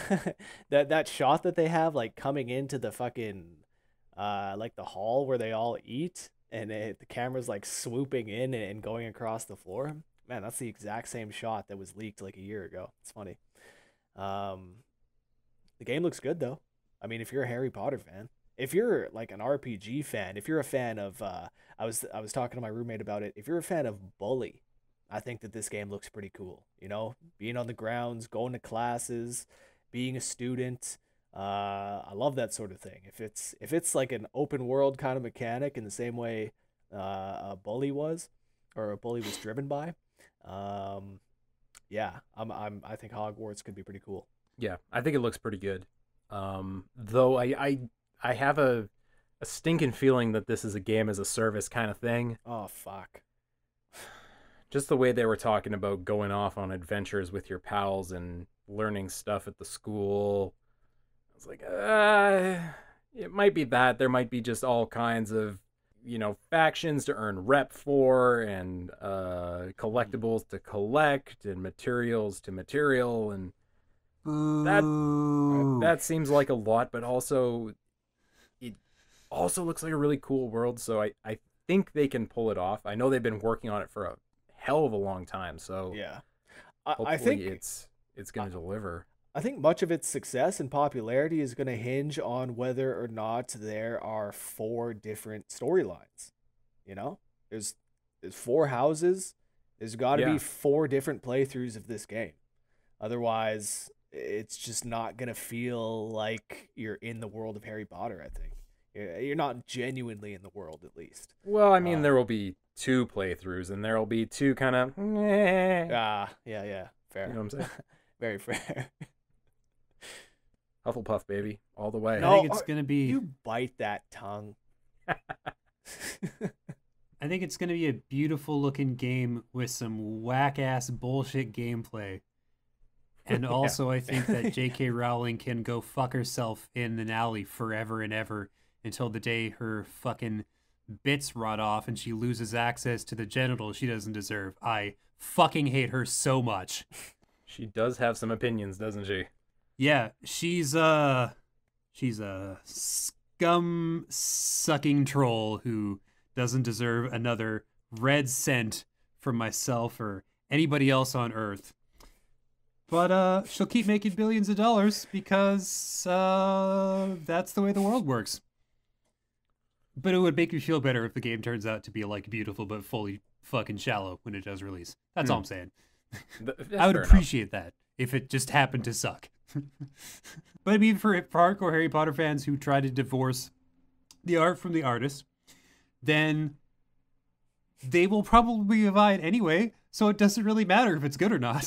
that shot that they have like coming into the fucking like the hall where they all eat, and the camera's like swooping in and going across the floor. Man, that's the exact same shot that was leaked like a year ago. It's funny. The game looks good though. I mean, if you're a Harry Potter fan, if you're like an RPG fan, if you're a fan of I was talking to my roommate about it. If you're a fan of Bully, I think that this game looks pretty cool. You know, being on the grounds, going to classes, being a student. I love that sort of thing. If it's like an open world kind of mechanic in the same way a Bully was, or a Bully was driven by, yeah, I think Hogwarts could be pretty cool. Yeah, I think it looks pretty good. Though I have a stinking feeling that this is a game as a service kind of thing. Oh fuck. Just the way they were talking about going off on adventures with your pals and learning stuff at the school. I was like, it might be that. There might be just all kinds of, factions to earn rep for, and collectibles to collect, and materials to material, and that seems like a lot, but also it also looks like a really cool world. So I think they can pull it off. I know they've been working on it for a hell of a long time. So yeah, hopefully I think it's going to deliver. I think much of its success and popularity is going to hinge on whether or not there are 4 different storylines. There's 4 houses. There's got to be 4 different playthroughs of this game. Otherwise, it's just not going to feel like you're in the world of Harry Potter, I think. You're not genuinely in the world, at least. Well, I mean, there will be 2 playthroughs, and there will be 2 kind of... yeah, fair. You know what I'm saying? Very fair. Hufflepuff, baby, all the way. No, I think it's going to be... You bite that tongue. I think it's going to be a beautiful-looking game with some whack-ass bullshit gameplay. And also, I think that J.K. Rowling can go fuck herself in an alley forever and ever until the day her fucking bits rot off and she loses access to the genitals she doesn't deserve. I fucking hate her so much. She does have some opinions, doesn't she? Yeah, she's a scum-sucking troll who doesn't deserve another red cent from myself or anybody else on Earth. But she'll keep making billions of dollars because that's the way the world works. But it would make me feel better if the game turns out to be like beautiful but fully fucking shallow when it does release. That's all I'm saying. I would appreciate that if it just happened to suck. But I mean, for hardcore Harry Potter fans who try to divorce the art from the artist, then they will probably buy it anyway, so it doesn't really matter if it's good or not.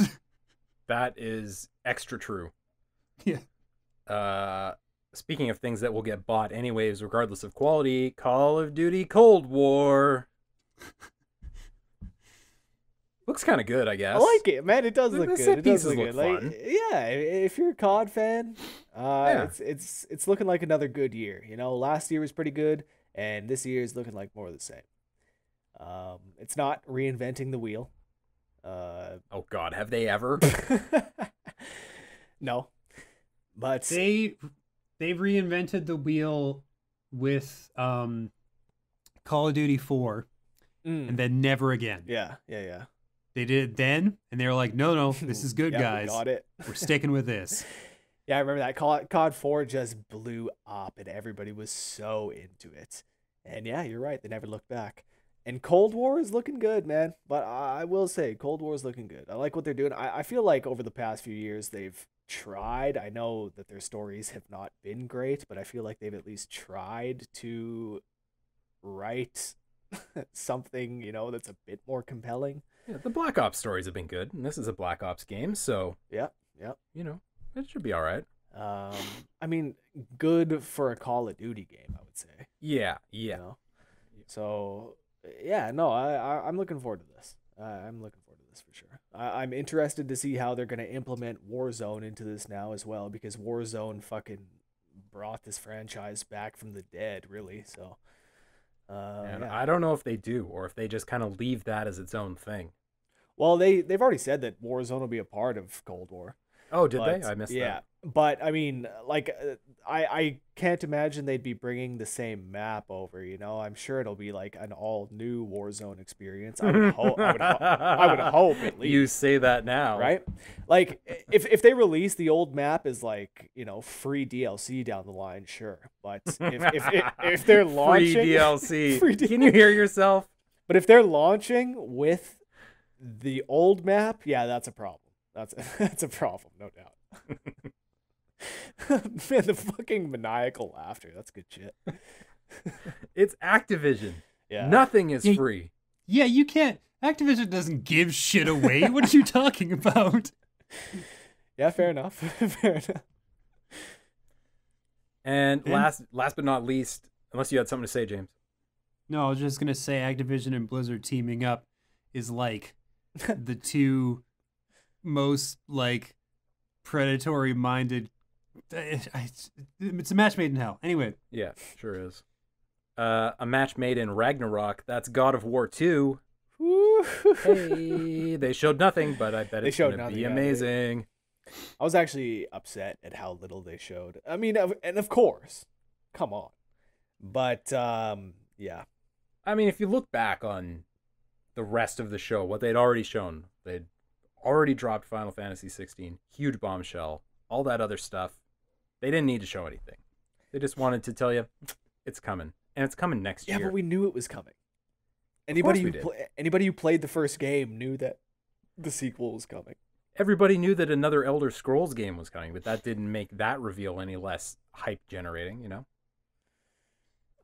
That is extra true. Yeah. Speaking of things that will get bought anyways, regardless of quality, Call of Duty Cold War. Looks kind of good, I guess. I like it, man. It does look The good. set It does pieces look good. look fun. Like, yeah, if you're a COD fan, it's looking like another good year. You know, last year was pretty good, and this year is looking like more of the same. It's not reinventing the wheel. Oh God, have they ever? No, but They've reinvented the wheel with Call of Duty 4 and then never again. yeah. They did it then, and they were like, no, this is good, Yeah, guys. we got it. We're sticking with this. Yeah, I remember that COD 4 just blew up, and everybody was so into it. And yeah, you're right. They never looked back. And Cold War is looking good, man. But I will say, Cold War is looking good. I like what they're doing. I feel like over the past few years, they've tried. I know that their stories have not been great, but I feel like they've at least tried to write something, you know, that's a bit more compelling. Yeah, the Black Ops stories have been good, and this is a Black Ops game, so Yeah. you know, it should be all right. I mean, good for a Call of Duty game, I would say. Yeah. You know? So, yeah, no, I'm looking forward to this. I'm looking forward to this for sure. I'm interested to see how they're going to implement Warzone into this now as well, because Warzone fucking brought this franchise back from the dead, really. So, And yeah. I don't know if they do, or if they just kind of leave that as its own thing. Well, they've already said that Warzone will be a part of Cold War. Oh, did But, they? I missed yeah, but I mean, like, I can't imagine they'd be bringing the same map over. You know, I'm sure it'll be like an all new Warzone experience. I would hope. I would hope at that. least. You say that now, Right? Like, if they release the old map as like, you know, free DLC down the line, sure. But if they're launching free DLC, free can you hear yourself? but if they're launching with the old map, yeah, that's a problem. That's a problem, no doubt. Man, the fucking maniacal laughter. That's good shit. It's Activision. Yeah. Nothing is Yeah, free. Yeah, you can't. Activision doesn't give shit away. What are you talking about? Yeah, fair enough. Fair enough. And Yeah. last but not least, unless you had something to say, James. No, I was just gonna say Activision and Blizzard teaming up is like the two most like predatory minded. It's a match made in hell. Anyway, Yeah, sure is. A match made in Ragnarok. That's God of War 2. Woo. Hey, they showed nothing, but I bet They it's showed going to nothing, be yeah, amazing. I was actually upset at how little they showed. I mean, and of course, come on. But yeah. I mean, if you look back on the rest of the show, what they'd already shown, they'd already dropped Final Fantasy 16, huge bombshell, all that other stuff. They didn't need to show anything. They just wanted to tell you it's coming, and it's coming next Yeah, year. but we knew it was coming. course Anybody we who did. anybody who played the first game knew that the sequel was coming. Everybody knew that another Elder Scrolls game was coming, but that didn't make that reveal any less hype generating, you know?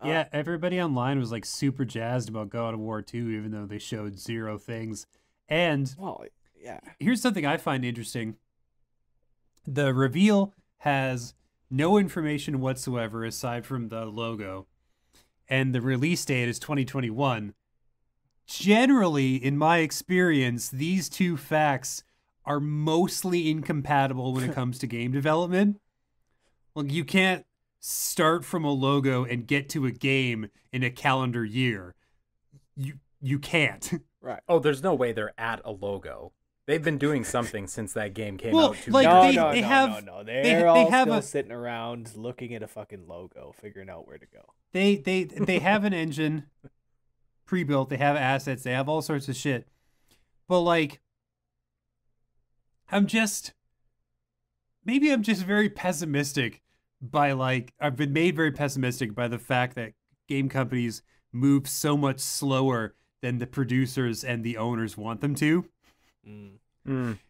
yeah, everybody online was like super jazzed about God of War 2, even though they showed zero things. And Well, yeah. here's something I find interesting: the reveal has no information whatsoever aside from the logo, and the release date is 2021. Generally, in my experience, these two facts are mostly incompatible when it comes to game development. Like, you can't start from a logo and get to a game in a calendar year. You can't. Right. Oh, there's no way they're at a logo. They've been doing something since that game came Well, out. 2 like, years No, ago. they no. have- They're they all have still a- sitting around looking at a fucking logo, figuring out where to go. They have an engine pre-built. They have assets. They have all sorts of shit. But like, maybe I'm just very pessimistic by like, I've been made very pessimistic by the fact that game companies move so much slower than the producers and the owners want them to.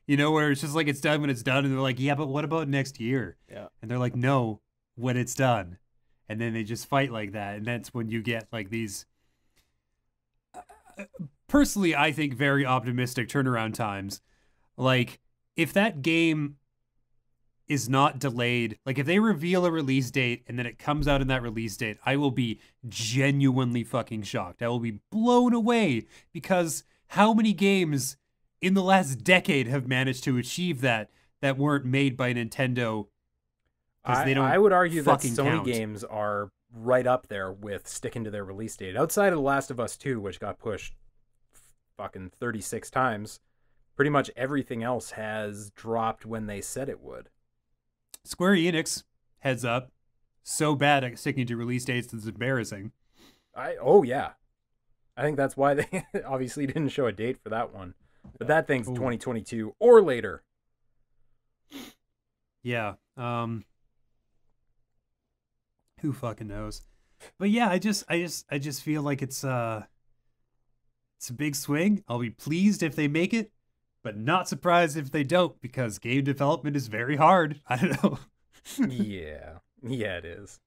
You know, where it's just like it's done when it's done, and they're like, yeah, but what about next year? Yeah. And they're like, no, when it's done. And then they just fight like that, and that's when you get like these. Personally, I think very optimistic turnaround times. Like, if that game is not delayed, like if they reveal a release date and then it comes out in that release date, I will be genuinely fucking shocked. I will be blown away, because how many games in the last decade have managed to achieve that weren't made by Nintendo? I would argue that Sony count. games are right up there with sticking to their release date. Outside of The Last of Us 2, which got pushed fucking 36 times, pretty much everything else has dropped when they said it would. Square Enix, heads up, so bad at sticking to release dates it's embarrassing. Oh yeah, I think that's why they obviously didn't show a date for that one. But that thing's 2022 or later. Yeah. Who fucking knows? But yeah, I just feel like it's a big swing. I'll be pleased if they make it, but not surprised if they don't, because game development is very hard. I don't know. Yeah, it is.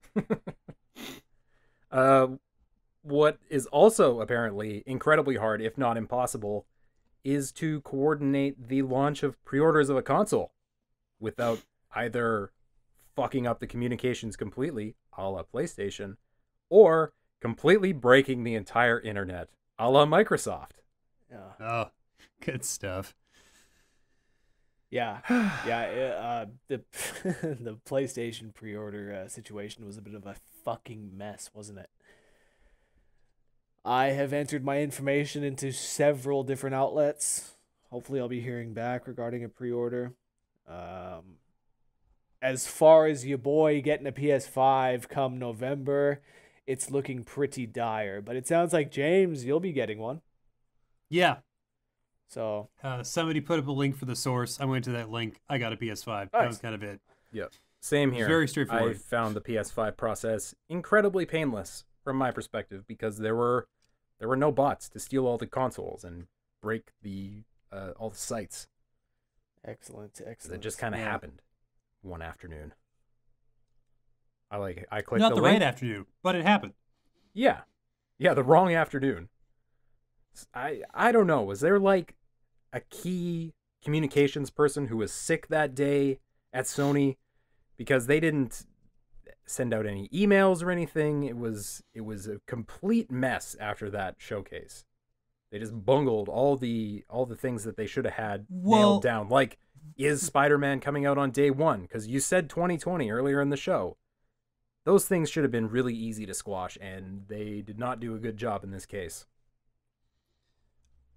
What is also apparently incredibly hard, if not impossible, is to coordinate the launch of pre-orders of a console without either fucking up the communications completely, a la PlayStation, or completely breaking the entire internet, a la Microsoft. Yeah. Oh, good stuff. Yeah. The the PlayStation pre-order situation was a bit of a fucking mess, wasn't it? I have entered my information into several different outlets. Hopefully I'll be hearing back regarding a pre-order. As far as your boy getting a PS5 come November, it's looking pretty dire. But it sounds like, James, you'll be getting one. Yeah. So somebody put up a link for the source. I went to that link. I got a PS5. Nice. That was kind of it. Yep. Same here. Very straightforward. I found the PS5 process incredibly painless from my perspective, because there were no bots to steal all the consoles and break all the sites. Excellent. It just kind of happened one afternoon. I clicked not the the link. right afternoon, but it happened. Yeah, the wrong afternoon. I don't know. Was there like a key communications person who was sick that day at Sony, because they didn't send out any emails or anything? It was a complete mess after that showcase. They just bungled all the things that they should have had nailed down. Like, is Spider-Man coming out on day one? Because you said 2020 earlier in the show. Those things should have been really easy to squash, and they did not do a good job in this case.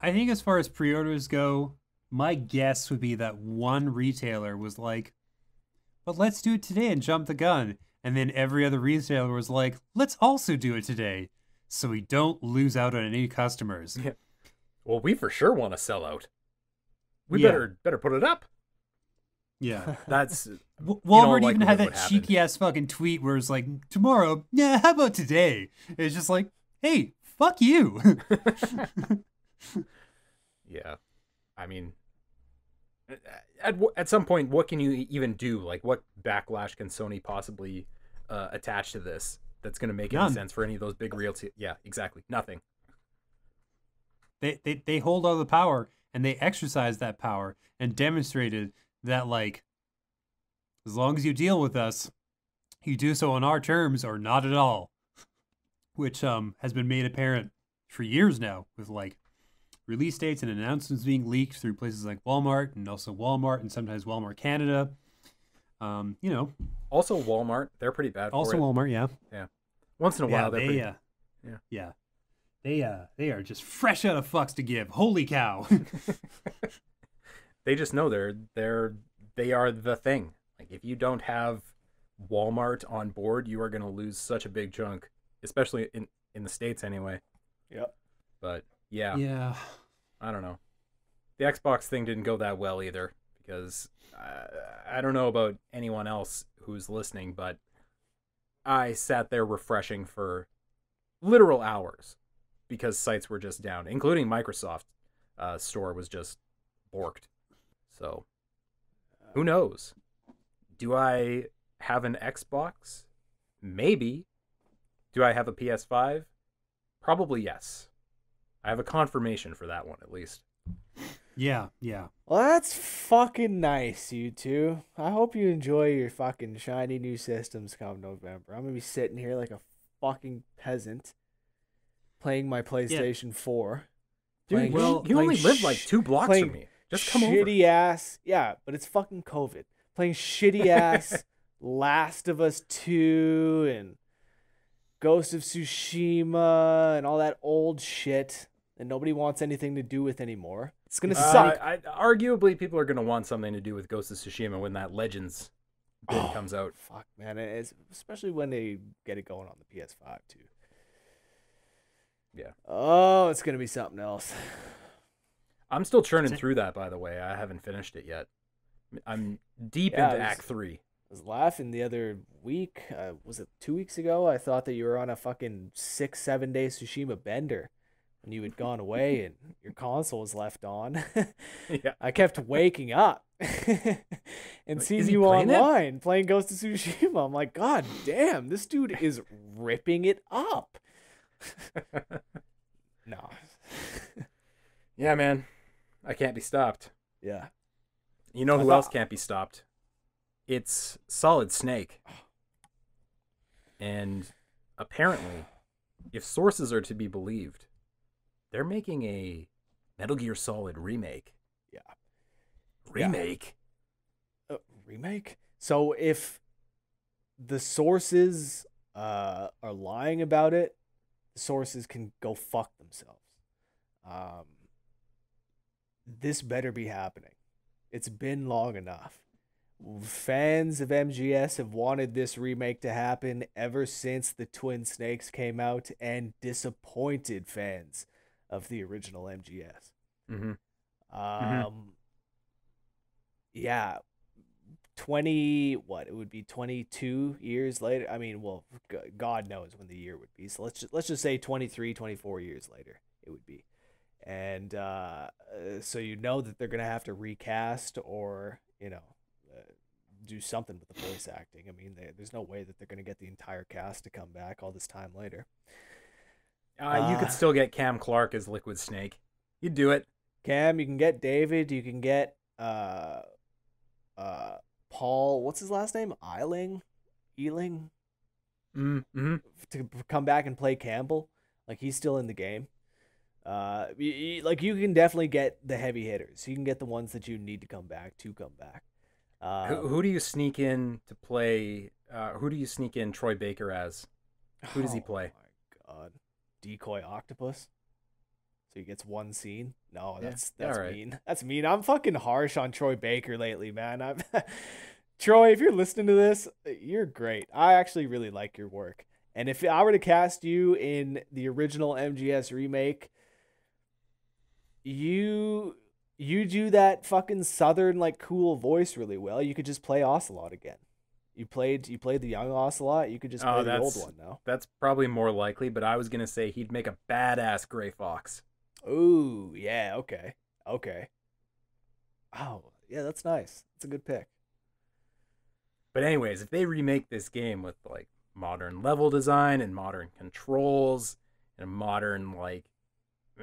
I think as far as pre-orders go, my guess would be that one retailer was like, but let's do it today and jump the gun. And then every other retailer was like, let's also do it today, so we don't lose out on any customers. Yeah. Well, we for sure want to sell out. We better put it up. Yeah. That's Walmart even had that cheeky ass fucking tweet where it's like, tomorrow, yeah, how about today? It's just like, hey, fuck you. Yeah. I mean, at some point, what can you even do? Like, what backlash can Sony possibly attach to this that's going to make any sense for any of those big realty? Yeah, exactly. Nothing. They hold all the power, and they exercise that power and demonstrated that, like, as long as you deal with us, you do so on our terms or not at all, which has been made apparent for years now, with like release dates and announcements being leaked through places like Walmart, and also Walmart, and sometimes Walmart Canada. Also Walmart, they're pretty bad for it. Also Walmart, yeah. Once in a while, they are just fresh out of fucks to give. Holy cow. They just know they are the thing. Like, if you don't have Walmart on board, you are going to lose such a big chunk, especially in the States anyway. Yep. But yeah, I don't know. The Xbox thing didn't go that well either, because I don't know about anyone else who's listening, but I sat there refreshing for literal hours because sites were just down, including Microsoft store was just borked. So, who knows? Do I have an Xbox? Maybe. Do I have a PS5? Probably yes. I have a confirmation for that one, at least. Yeah, yeah. Well, that's fucking nice, you two. I hope you enjoy your fucking shiny new systems come November. I'm gonna be sitting here like a fucking peasant playing my PlayStation 4. Dude, you only live like 2 blocks from me. Just come over. Shitty ass. Yeah, but it's fucking COVID. Playing shitty ass Last of Us 2 and Ghost of Tsushima and all that old shit that nobody wants anything to do with anymore. It's gonna suck. Arguably, people are gonna want something to do with Ghost of Tsushima when that Legends bit comes out. Fuck, man. Especially when they get it going on the PS5, too. Yeah. Oh, it's gonna be something else. I'm still churning through that, by the way. I haven't finished it yet. I'm deep into Act 3. I was laughing the other week. Was it 2 weeks ago? I thought that you were on a fucking 6-7 day Tsushima bender. And you had gone away and your console was left on. Yeah. I kept waking up and seeing you online playing Ghost of Tsushima. I'm like, God damn, this dude is ripping it up. No. Yeah, man. I can't be stopped. Yeah. You know who else can't be stopped? It's Solid Snake. And apparently, if sources are to be believed, they're making a Metal Gear Solid remake. Yeah. Remake? Yeah. Remake? So if the sources are lying about it, the sources can go fuck themselves. This better be happening. It's been long enough. Fans of MGS have wanted this remake to happen ever since the Twin Snakes came out and disappointed fans of the original MGS. Mm-hmm. Yeah, 22 years later. I mean, well, God knows when the year would be. So let's just say 23, 24 years later it would be. And so you know that they're going to have to recast or, do something with the voice acting. I mean, there's no way that they're going to get the entire cast to come back all this time later. You could still get Cam Clark as Liquid Snake. You'd do it. Cam, you can get David. You can get Paul. What's his last name? Ealing? Mm-hmm. To come back and play Campbell. Like, he's still in the game. You can definitely get the heavy hitters. You can get the ones that you need to come back. Who do you sneak in to play? Who do you sneak in Troy Baker as? Who does he play? Oh my God, Decoy Octopus. So he gets one scene. No, that's right. mean. That's mean. I'm fucking harsh on Troy Baker lately, man. Troy, if you're listening to this, you're great. I actually really like your work. And if I were to cast you in the original MGS remake, you do that fucking southern cool voice really well. You could just play Ocelot again. You played the young Ocelot. You could just play the old one now. That's probably more likely, but I was gonna say he'd make a badass Gray Fox. Ooh, yeah, okay. Oh, yeah, that's nice. That's a good pick. But anyways, if they remake this game with modern level design and modern controls and a modern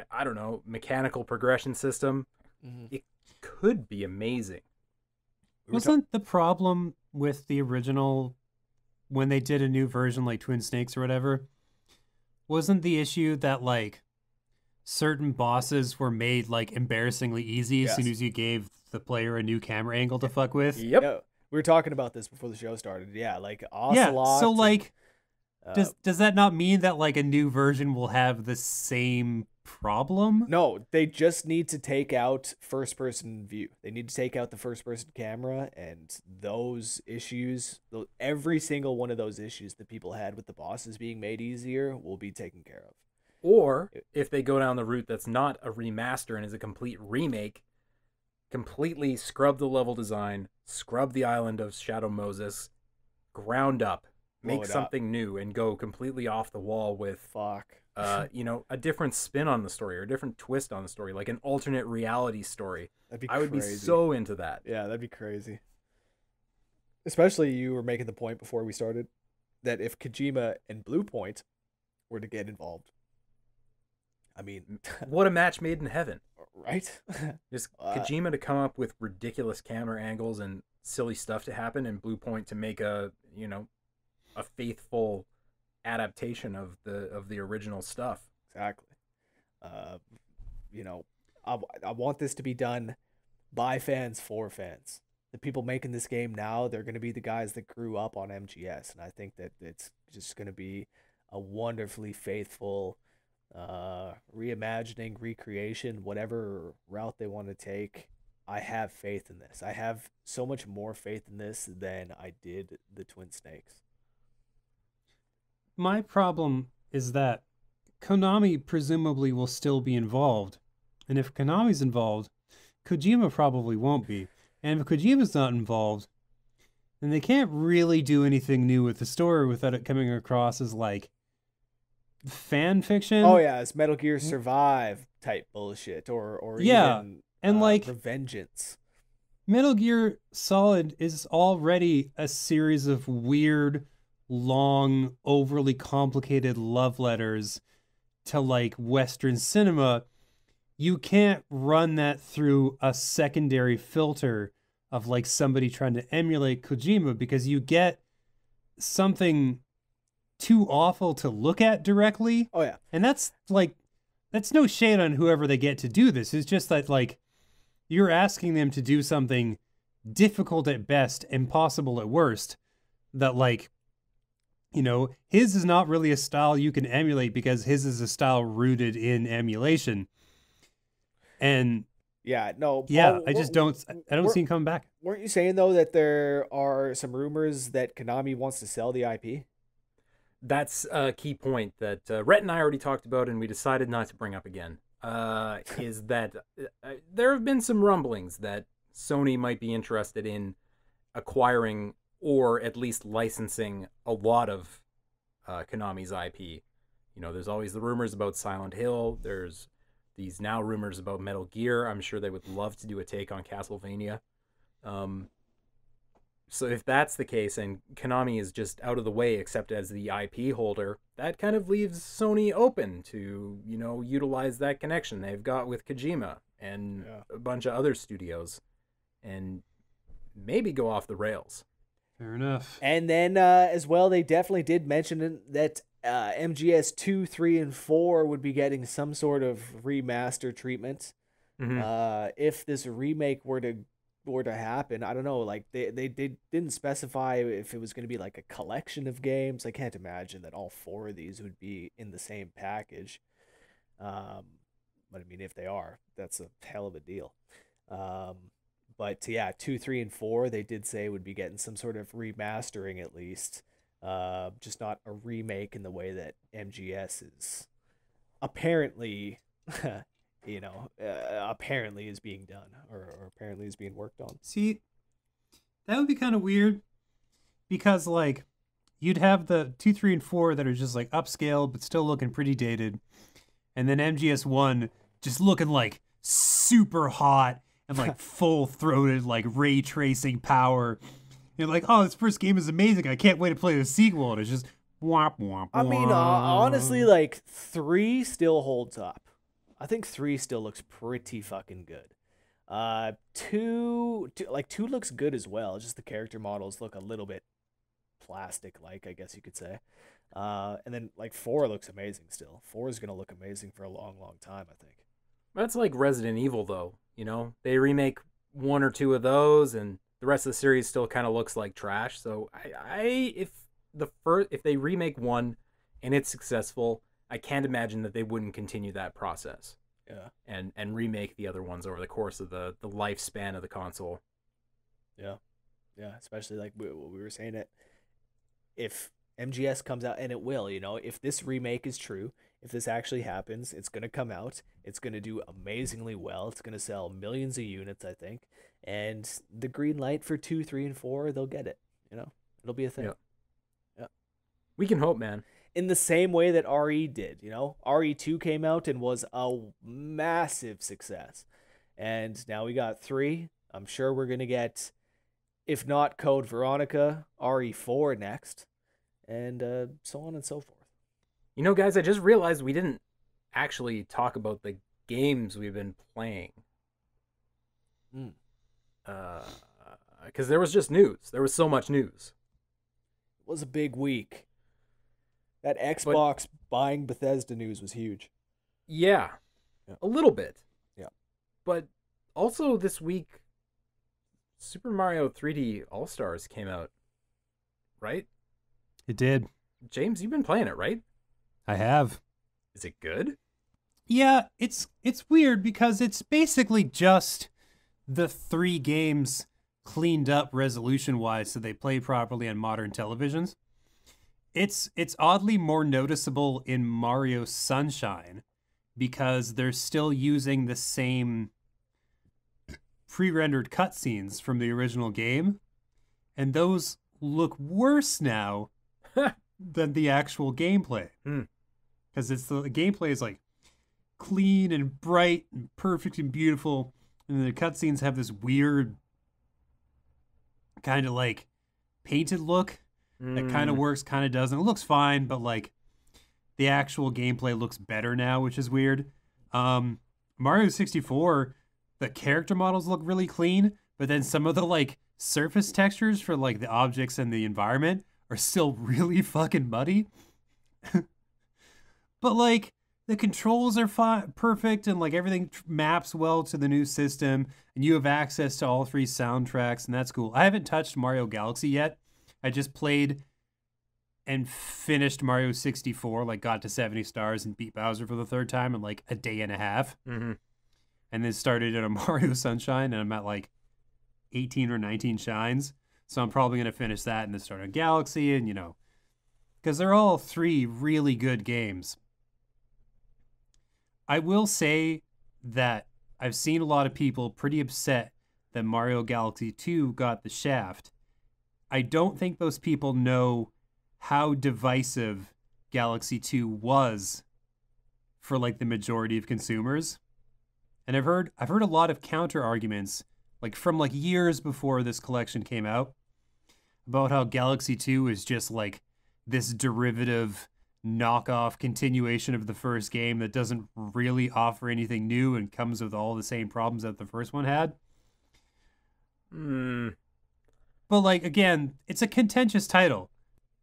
I don't know, mechanical progression system, it could be amazing. Wasn't the problem with the original when they did a new version like Twin Snakes or whatever? Wasn't the issue that certain bosses were made embarrassingly easy as soon as you gave the player a new camera angle to fuck with? Yep. Yeah, we were talking about this before the show started. Yeah, Ocelot. Yeah, so does that not mean that a new version will have the same problem? No, they just need to take out first-person view. They need to take out the first-person camera, and those issues, every single one of those issues that people had with the bosses being made easier will be taken care of. Or if they go down the route that's not a remaster and is a complete remake, completely scrub the level design, scrub the island of Shadow Moses, ground up, blow make it up. something new and go completely off the wall with Fuck. a different spin on the story or a different twist on the story, like an alternate reality story. That'd be I would be crazy. so into that. Yeah, that'd be crazy. Especially you were making the point before we started that if Kojima and Blue Point were to get involved, I mean, What a match made in heaven. right? Just Kojima to come up with ridiculous camera angles and silly stuff to happen, and Blue Point to make a faithful adaptation of the original stuff. Exactly. I want this to be done by fans for fans. The people making this game now, they're going to be the guys that grew up on MGS, and I think that it's just going to be a wonderfully faithful reimagining, recreation, whatever route they want to take. I have faith in this. I have so much more faith in this than I did the Twin Snakes. My problem is that Konami presumably will still be involved. And if Konami's involved, Kojima probably won't be. And if Kojima's not involved, then they can't really do anything new with the story without it coming across as like fan fiction. Oh yeah, it's Metal Gear Survive type bullshit, or Yeah, even and like Revengeance. Metal Gear Solid is already a series of weird, long, overly complicated love letters to like Western cinema. You can't run that through a secondary filter of like somebody trying to emulate Kojima, because you get something too awful to look at directly. Oh yeah. And that's no shade on whoever they get to do this. It's just that like you're asking them to do something difficult at best, impossible at worst, that like, his is not really a style you can emulate because his is a style rooted in emulation. And yeah, no. yeah, Paul, I don't see him coming back. Weren't you saying though that there are some rumors that Konami wants to sell the IP? That's a key point that Rhett and I already talked about, and we decided not to bring up again. Is that there have been some rumblings that Sony might be interested in acquiring or at least licensing a lot of Konami's IP. There's always the rumors about Silent Hill. There's these now rumors about Metal Gear. I'm sure they would love to do a take on Castlevania. So if that's the case and Konami is just out of the way except as the IP holder, that kind of leaves Sony open to, utilize that connection they've got with Kojima and a bunch of other studios and maybe go off the rails. Fair enough. And then as well, they definitely did mention that MGS 2, 3, and 4 would be getting some sort of remaster treatment. Mm-hmm. If this remake were to happen, I don't know, like they didn't specify if it was going to be like a collection of games. I can't imagine that all 4 of these would be in the same package. But I mean, if they are, that's a hell of a deal. But yeah, 2, 3, and 4, they did say would be getting some sort of remastering at least. Just not a remake in the way that MGS is apparently, apparently is being done or apparently is being worked on. See, that would be kind of weird because like you'd have the 2, 3, and 4 that are just like upscaled but still looking pretty dated, and then MGS 1 just looking like super hot and like full-throated like ray tracing power. You're like, oh, this first game is amazing. I can't wait to play the sequel. And it's just womp, womp, I mean, honestly, like 3 still holds up. I think 3 still looks pretty fucking good. 2 looks good as well. Just the character models look a little bit plastic-like, I guess you could say. And then like 4 looks amazing still. 4 is gonna look amazing for a long, long time, I think. That's like Resident Evil, though. They remake 1 or 2 of those, and the rest of the series still kind of looks like trash. So if they remake 1 and it's successful, I can't imagine that they wouldn't continue that process. Yeah. And remake the other ones over the course of the lifespan of the console. Yeah. Yeah, especially like we were saying it. If MGS comes out, and it will, if this remake is true, if this actually happens, it's going to come out. It's going to do amazingly well. It's going to sell millions of units, I think. And the green light for 2, 3, and 4, they'll get it. It'll be a thing. Yeah. Yeah. We can hope, man. In the same way that RE did, you know? RE2 came out and was a massive success. And now we got 3. I'm sure we're going to get, if not Code Veronica, RE4 next. And so on and so forth. You know, guys, I just realized we didn't actually talk about the games we've been playing. Because there was just news. There was so much news. It was a big week. That Xbox buying Bethesda news was huge. Yeah, a little bit. Yeah. But also this week, Super Mario 3D All-Stars came out, right? It did. James, you've been playing it, right? I have. Is it good? Yeah, it's weird because it's basically just the 3 games cleaned up resolution-wise so they play properly on modern televisions. It's oddly more noticeable in Mario Sunshine because they're still using the same pre-rendered cutscenes from the original game, and those look worse now than the actual gameplay. Because the gameplay is like clean and bright and perfect and beautiful, and the cutscenes have this weird kind of like painted look that kind of works, kind of doesn't. It looks fine, but like the actual gameplay looks better now, which is weird. Mario 64, the character models look really clean, but then some of the like surface textures for like the objects and the environment are still really fucking muddy. But like the controls are perfect, and like everything maps well to the new system, and you have access to all 3 soundtracks, and that's cool. I haven't touched Mario Galaxy yet. I just played and finished Mario 64, like got to 70 stars and beat Bowser for the 3rd time in like a day and a half. And then started in a Mario Sunshine, and I'm at like 18 or 19 shines. So I'm probably going to finish that and then start on Galaxy, and you know, because they're all 3 really good games. I will say that I've seen a lot of people pretty upset that Mario Galaxy 2 got the shaft. I don't think those people know how divisive Galaxy 2 was for like the majority of consumers. And I've heard a lot of counter arguments like from like years before this collection came out about how Galaxy 2 is just like this derivative knockoff continuation of the first game that doesn't really offer anything new and comes with all the same problems that the first one had. But like, again, it's a contentious title.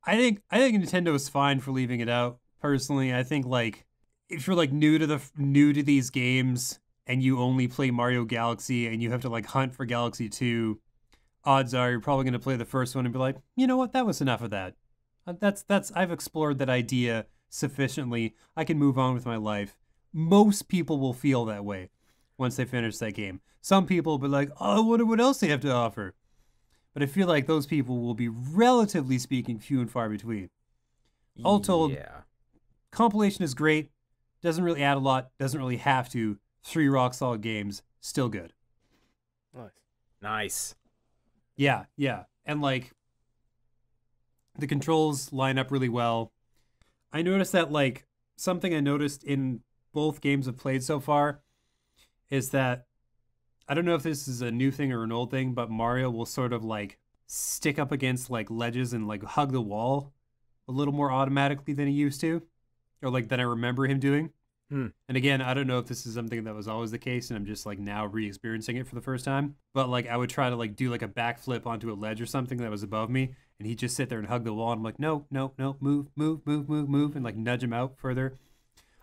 I think Nintendo is fine for leaving it out. Personally, I think like if you're like new to these games and you only play Mario Galaxy and you have to like hunt for Galaxy 2, odds are you're probably going to play the first one and be like, you know what, that was enough of that. I've explored that idea sufficiently. I can move on with my life. Most people will feel that way once they finish that game. Some people will be like, oh, I wonder what else they have to offer. But I feel like those people will be, relatively speaking, few and far between. All told, compilation is great. Doesn't really add a lot. Doesn't really have to. 3 rock-solid games. Still good. Nice. Yeah. And, like, the controls line up really well. I noticed that, like, something I noticed in both games I've played so far is that, I don't know if this is a new thing or an old thing, but Mario will sort of, like, stick up against, like, ledges and, like, hug the wall a little more automatically than he used to. Or, like, than I remember him doing. And again, I don't know if this is something that was always the case and I'm just like now re-experiencing it for the first time. But like I would try to like do like a backflip onto a ledge or something that was above me and he'd just sit there and hug the wall and I'm like, no, move, and like nudge him out further.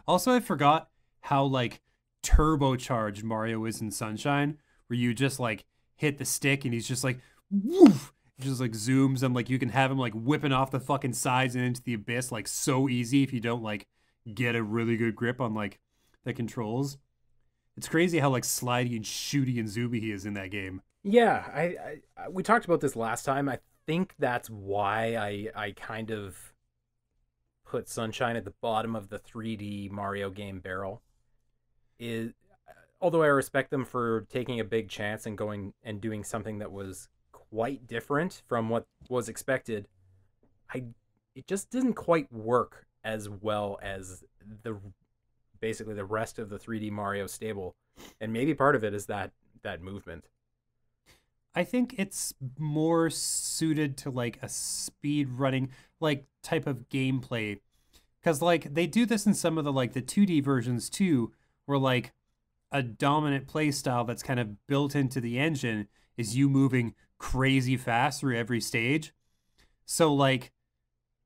Also, I forgot how like turbocharged Mario is in Sunshine, where you just like hit the stick and he's just like, woof, just like zooms and like you can have him like whipping off the fucking sides and into the abyss like so easy if you don't like get a really good grip on like the controls. It's crazy how like slidey and shooty and zoomy he is in that game. Yeah, I we talked about this last time. I think that's why I kind of put Sunshine at the bottom of the 3D Mario game barrel. Is although I respect them for taking a big chance and going and doing something that was quite different from what was expected, it just didn't quite work as well as basically the rest of the 3D Mario stable. And maybe part of it is that movement. I think it's more suited to like a speed running like type of gameplay, because like they do this in some of the like the 2D versions too, where like a dominant play style that's kind of built into the engine is you moving crazy fast through every stage. So like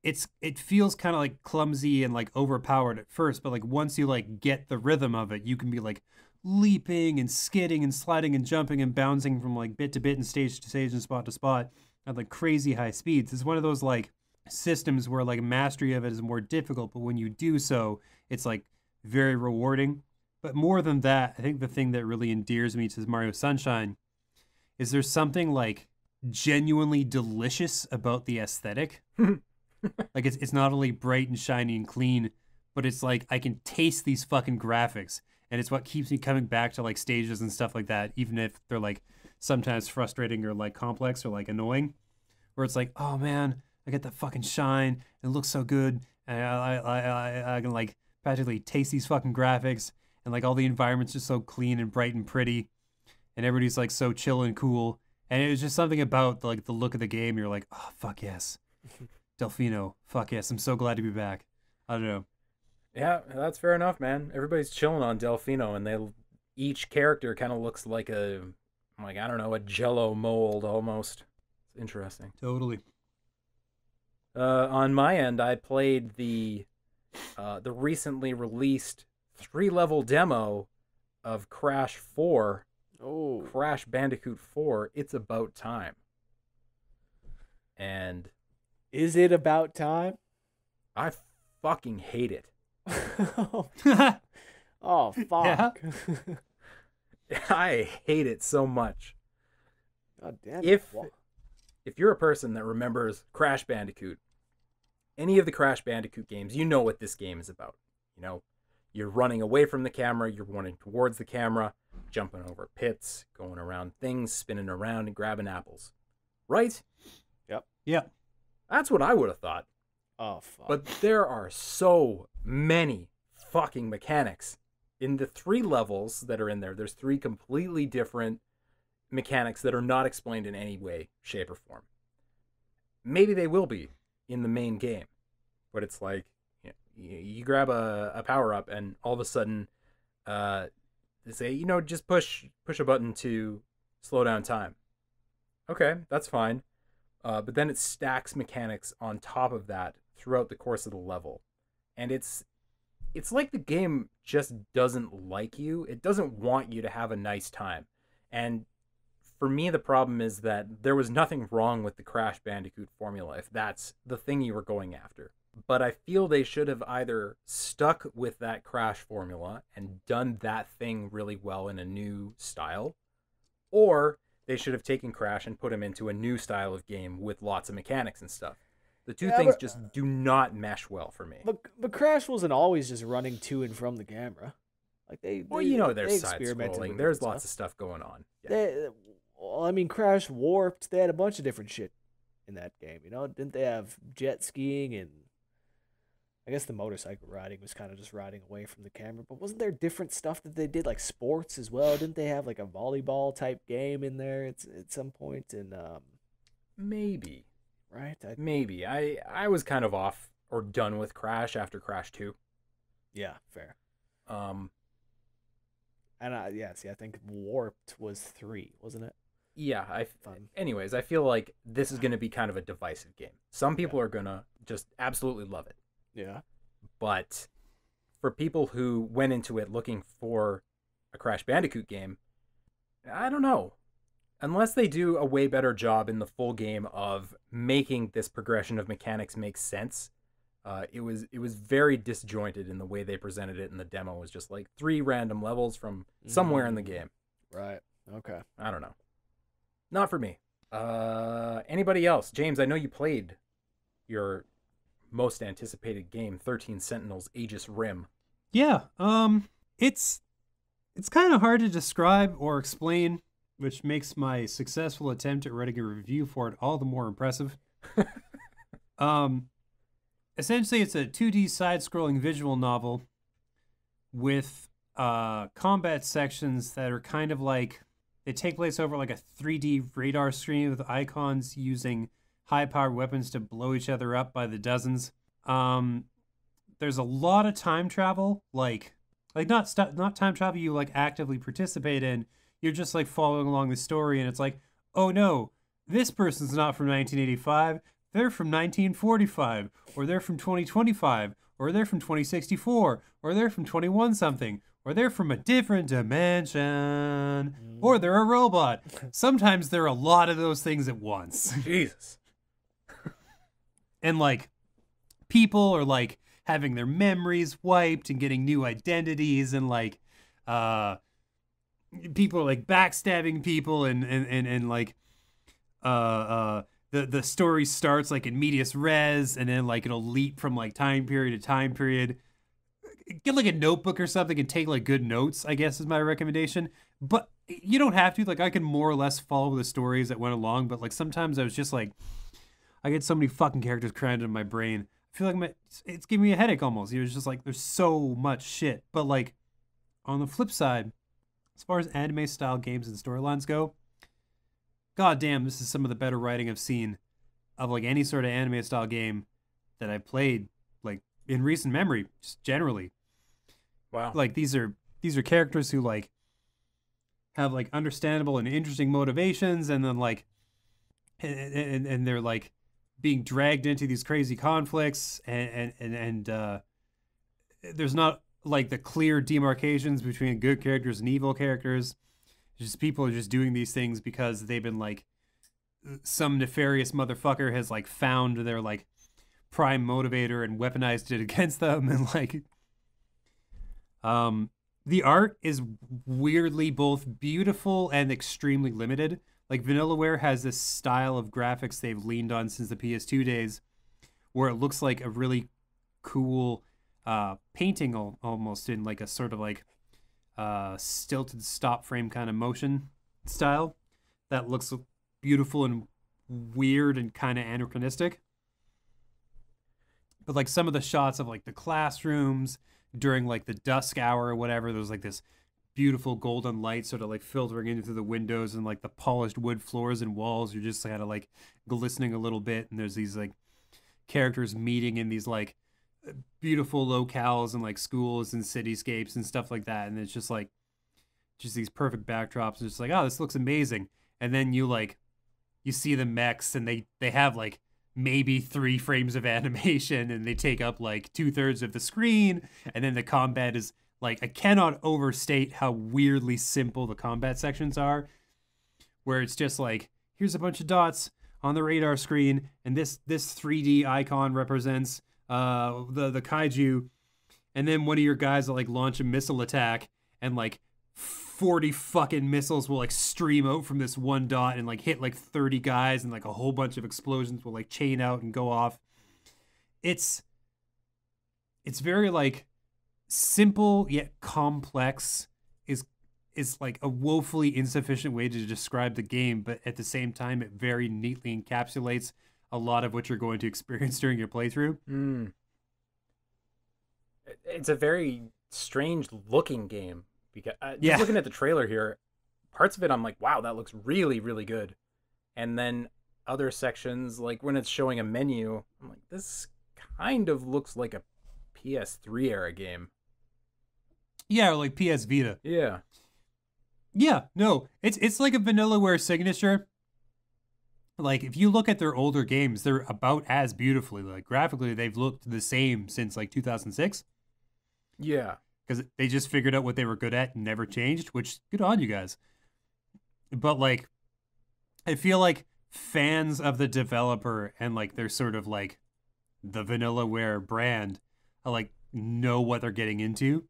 it feels kind of like clumsy and like overpowered at first, but like once you like get the rhythm of it, you can be like leaping and skidding and sliding and jumping and bouncing from like bit to bit and stage to stage and spot to spot at like crazy high speeds. It's one of those like systems where like mastery of it is more difficult, but when you do so, it's like very rewarding. But more than that, I think the thing that really endears me to Mario Sunshine is there's something like genuinely delicious about the aesthetic. Like it's not only bright and shiny and clean, but it's like I can taste these fucking graphics, and it's what keeps me coming back to like stages and stuff like that, even if they're like sometimes frustrating or like complex or like annoying. Where it's like, oh man, I get that fucking shine, and it looks so good, and I can like practically taste these fucking graphics, and like all the environments are so clean and bright and pretty, and everybody's like so chill and cool, and it was just something about like the look of the game. You're like, oh fuck yes. Delfino, fuck yes, I'm so glad to be back. I don't know. Yeah, that's fair enough, man. Everybody's chilling on Delfino, and each character kind of looks like I don't know, a Jello mold almost. It's interesting. Totally. On my end, I played the recently released 3-level demo of Crash 4. Oh, Crash Bandicoot 4. It's about time. And is it about time? I fucking hate it. Oh, fuck. I hate it so much. God damn If it. you're a person that remembers Crash Bandicoot, any of the Crash Bandicoot games, you know what this game is about. You know, you're running away from the camera, you're running towards the camera, jumping over pits, going around things, spinning around and grabbing apples. Right? Yep. That's what I would have thought. Oh, fuck. But there are so many fucking mechanics. In the 3 levels that are in there, there's 3 completely different mechanics that are not explained in any way, shape, or form. Maybe they will be in the main game. But it's like, you grab a power-up and all of a sudden they say, just push a button to slow down time. Okay, that's fine. But then it stacks mechanics on top of that throughout the course of the level. And it's like the game just doesn't like you. It doesn't want you to have a nice time. And for me, the problem is that there was nothing wrong with the Crash Bandicoot formula, if that's the thing you were going after. But I feel they should have either stuck with that Crash formula and done that thing really well in a new style, or they should have taken Crash and put him into a new style of game with lots of mechanics and stuff. The two things just do not mesh well for me. But Crash wasn't always just running to and from the camera. Like there's side-scrolling. There's lots of stuff going on. Yeah. Crash Warped, they had a bunch of different shit in that game. Didn't they have jet skiing, and I guess the motorcycle riding was kind of just riding away from the camera. But wasn't there different stuff that they did, like sports as well? Didn't they have like a volleyball type game in there at some point? And maybe. Right? Maybe. I was kind of off or done with Crash after Crash 2. Yeah, fair. And I think Warped was 3, wasn't it? Yeah. Anyways, I feel like this is going to be kind of a divisive game. Some people are going to just absolutely love it. Yeah. But for people who went into it looking for a Crash Bandicoot game, I don't know. Unless they do a way better job in the full game of making this progression of mechanics make sense, it was very disjointed in the way they presented it in the demo. It was just like 3 random levels from somewhere in the game. Right. Okay. I don't know. Not for me. Anybody else? James, I know you played your most anticipated game, 13 Sentinels Aegis Rim. Yeah. It's kind of hard to describe or explain, which makes my successful attempt at writing a review for it all the more impressive. essentially it's a 2D side-scrolling visual novel with combat sections that are kind of like, they take place over like a 3D radar screen with icons using high-powered weapons to blow each other up by the dozens. There's a lot of time travel, like not time travel you like actively participate in. You're just like following along the story, and it's like, oh no, this person's not from 1985. They're from 1945, or they're from 2025, or they're from 2064, or they're from 21 something, or they're from a different dimension, or they're a robot. Sometimes there are a lot of those things at once. Jesus. And like, people are like having their memories wiped and getting new identities, and like people are like backstabbing people, and like the story starts like in medias res, and then like it'll leap from like time period to time period. Get like a notebook or something and take like good notes, I guess is my recommendation. But you don't have to. Like, I can more or less follow the stories that went along, but like sometimes I was just like, I get so many fucking characters crammed in my brain. I feel like it's giving me a headache almost. It was just like, there's so much shit. But like, on the flip side, as far as anime style games and storylines go, god damn, this is some of the better writing I've seen of like any sort of anime style game that I've played like in recent memory, just generally. Wow. Like these are characters who like have like understandable and interesting motivations, and then like and they're like being dragged into these crazy conflicts, and there's not like the clear demarcations between good characters and evil characters. Just people are just doing these things because they've been like, some nefarious motherfucker has like found their like prime motivator and weaponized it against them, and like the art is weirdly both beautiful and extremely limited. Like, Vanillaware has this style of graphics they've leaned on since the PS2 days, where it looks like a really cool painting almost in like a sort of like stilted stop frame kind of motion style that looks beautiful and weird and kind of anachronistic. But like some of the shots of like the classrooms during like the dusk hour or whatever, there's like this beautiful golden light sort of like filtering in through the windows, and like the polished wood floors and walls are just kind of like glistening a little bit, and there's these like characters meeting in these like beautiful locales and like schools and cityscapes and stuff like that, and it's just like just these perfect backdrops, and it's like, oh, this looks amazing. And then you see the mechs, and they have like maybe 3 frames of animation, and they take up like 2/3 of the screen, and then the combat is like, I cannot overstate how weirdly simple the combat sections are, where it's just like, here's a bunch of dots on the radar screen, and this 3D icon represents the kaiju, and then one of your guys will like launch a missile attack, and like 40 fucking missiles will like stream out from this one dot and like hit like 30 guys, and like a whole bunch of explosions will like chain out and go off. It's very like simple yet complex is like a woefully insufficient way to describe the game, but at the same time it very neatly encapsulates a lot of what you're going to experience during your playthrough. It's a very strange looking game, because Yeah. just looking at the trailer here, parts of it I'm like, wow, that looks really, really good. And then other sections, like when it's showing a menu, I'm like, this kind of looks like a PS3 era game. Yeah, or like PS Vita. Yeah. Yeah, no, it's like a Vanillaware signature. Like, if you look at their older games, they're about as beautifully, like graphically, they've looked the same since like 2006. Yeah. Because they just figured out what they were good at and never changed, which, good on you guys. But like, I feel like fans of the developer and like their sort of like the Vanillaware brand are like, know what they're getting into.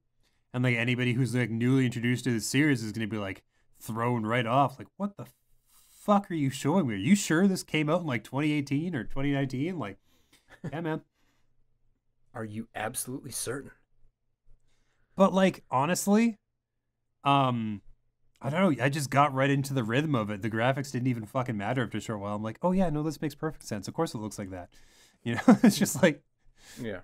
And like anybody who's like newly introduced to the series is going to be like thrown right off. Like, what the fuck are you showing me? Are you sure this came out in like 2018 or 2019? Like, yeah, man. Are you absolutely certain? But like, honestly, I don't know. I just got right into the rhythm of it. The graphics didn't even fucking matter after a short while. I'm like, oh yeah, no, this makes perfect sense. Of course it looks like that. You know, it's just like, Yeah.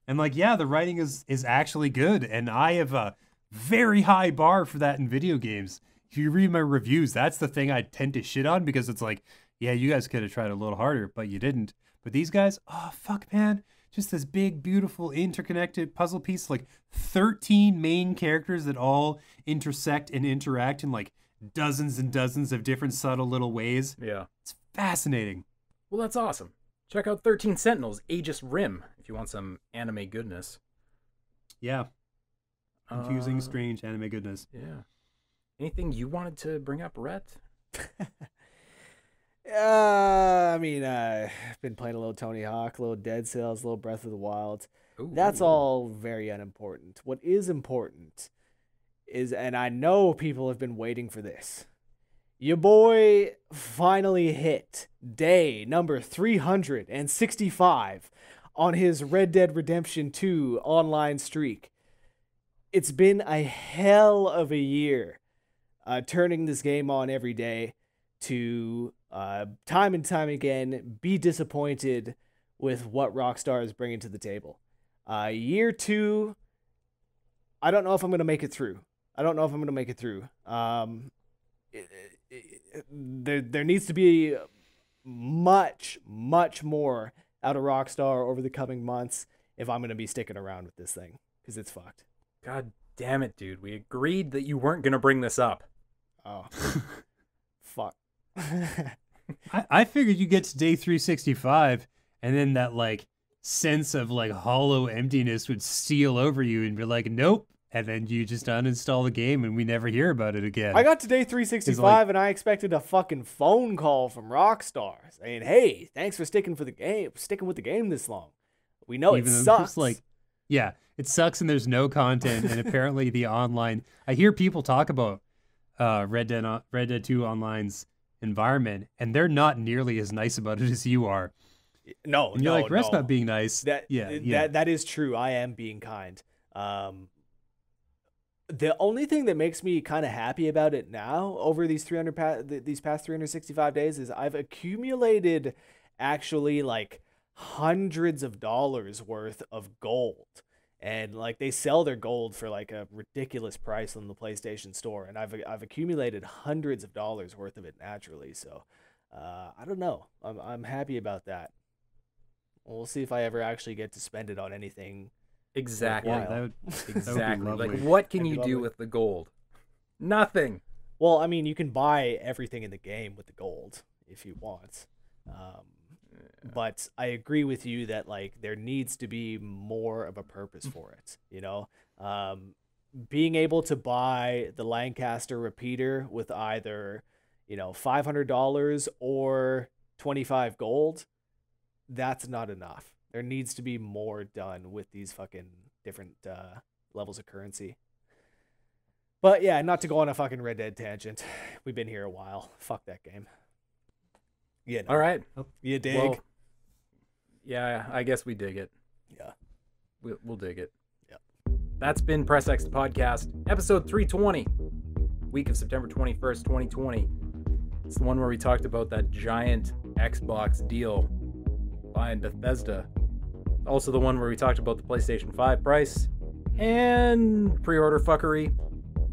And like, yeah, the writing is actually good, and I have a very high bar for that in video games. If you read my reviews, that's the thing I tend to shit on, because it's like, yeah, you guys could have tried a little harder, but you didn't. But these guys, oh fuck, man, just this big, beautiful, interconnected puzzle piece, like 13 main characters that all intersect and interact in like dozens and dozens of different subtle little ways. Yeah. It's fascinating. Well, that's awesome. Check out 13 Sentinels, Aegis Rim, if you want some anime goodness. Yeah. Confusing, strange anime goodness. Yeah. Anything you wanted to bring up, Rhett? I mean, I've been playing a little Tony Hawk, a little Dead Cells, a little Breath of the Wild. Ooh. That's all very unimportant. What is important is, and I know people have been waiting for this, your boy finally hit day number 365 on his Red Dead Redemption 2 online streak. It's been a hell of a year turning this game on every day to time and time again be disappointed with what Rockstar is bringing to the table. Year 2, I don't know if I'm going to make it through. There needs to be much more out of Rockstar over the coming months if I'm going to be sticking around with this thing, because it's fucked. God damn it, dude. We agreed that you weren't going to bring this up. Oh. Fuck. I figured you get to day 365 and then that like sense of like hollow emptiness would steal over you and be like, nope. And then you just uninstall the game and we never hear about it again. I got to day 365 and I expected a fucking phone call from Rockstar saying, hey, thanks for sticking with the game this long. We know it sucks. Like, yeah, it sucks and there's no content. And apparently the online, I hear people talk about Red Dead 2 Online's environment, and they're not nearly as nice about it as you are. No, and you're like, Red's not being nice. That is true. I am being kind. The only thing that makes me kind of happy about it now over these past 365 days is I've accumulated actually like hundreds of dollars worth of gold. And like they sell their gold for like a ridiculous price on the PlayStation Store, and I've accumulated hundreds of dollars worth of it naturally. So I don't know. I'm happy about that. We'll see if I ever actually get to spend it on anything. Exactly. Yeah, exactly. Like, what can you do with the gold? Nothing. Well, I mean, you can buy everything in the game with the gold if you want. But I agree with you that like there needs to be more of a purpose for it. You know, being able to buy the Lancaster repeater with either, $500 or 25 gold, that's not enough. There needs to be more done with these fucking different levels of currency. But yeah, not to go on a fucking Red Dead tangent. We've been here a while. Fuck that game. Yeah. No. All right. You dig? Well, yeah, I guess we dig it. Yeah. We'll dig it. Yep. That's been Press X the Podcast, episode 320, week of September 21st, 2020. It's the one where we talked about that giant Xbox deal buying Bethesda. Also the one where we talked about the PlayStation 5 price and pre-order fuckery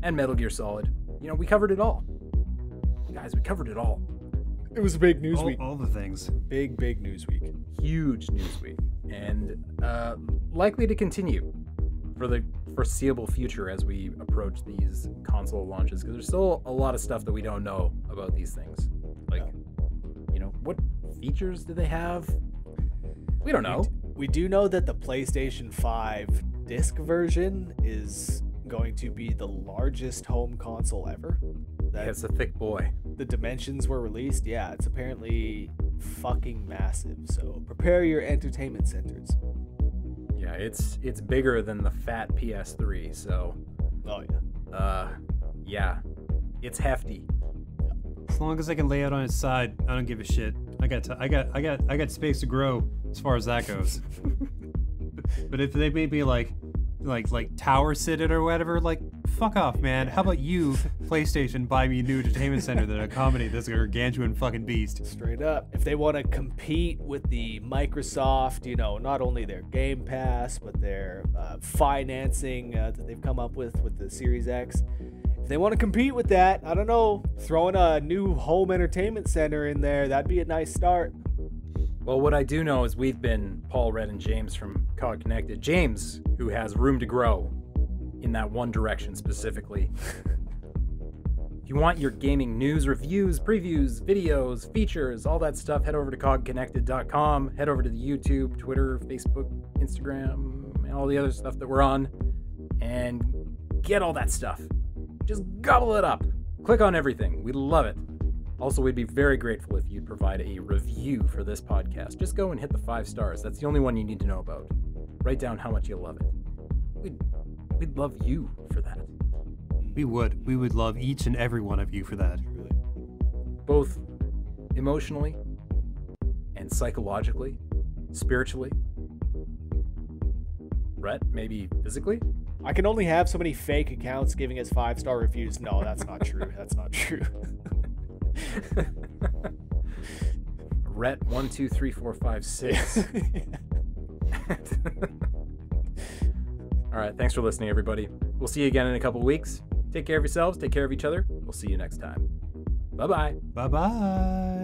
and Metal Gear Solid. We covered it all. Guys, we covered it all. It was a big news week. All the things. Big news week. Huge news week. And likely to continue for the foreseeable future as we approach these console launches, because there's still a lot of stuff that we don't know about these things. Like, what features do they have? We don't know. We do know that the PlayStation 5 disc version is going to be the largest home console ever. It's a thick boy. The dimensions were released. Yeah, it's apparently fucking massive. So prepare your entertainment centers. Yeah, it's bigger than the fat PS3. So. Oh yeah. Yeah, it's hefty. As long as I can lay out on its side, I don't give a shit. I got space to grow as far as that goes. But if they made me like like tower sit it or whatever. Like, fuck off, man. How about you, PlayStation, buy me a new entertainment center that accommodate this gargantuan fucking beast? Straight up. If they want to compete with the Microsoft, not only their Game Pass, but their financing that they've come up with the Series X, if they want to compete with that, I don't know, throwing a new home entertainment center in there, that'd be a nice start. Well, what I do know is we've been, Paul, Red, and James from COG Connected. James, who has room to grow in that one direction specifically. If you want your gaming news, reviews, previews, videos, features, all that stuff, head over to cogconnected.com. Head over to the YouTube, Twitter, Facebook, Instagram, and all the other stuff that we're on, and get all that stuff. Just gobble it up. Click on everything. We love it. Also, we'd be very grateful if you'd provide a review for this podcast. Just go and hit the 5 stars. That's the only one you need to know about. Write down how much you love it. We'd love you for that. We would. We would love each and every one of you for that. Both emotionally and psychologically, spiritually. Rhett, maybe physically? I can only have so many fake accounts giving us 5-star reviews. No, that's not true. That's not true. Rhett 1 2 3 4 5 6. All right, thanks for listening, everybody. We'll see you again in a couple weeks. Take care of yourselves. Take care of each other. We'll see you next time. Bye-bye. Bye-bye.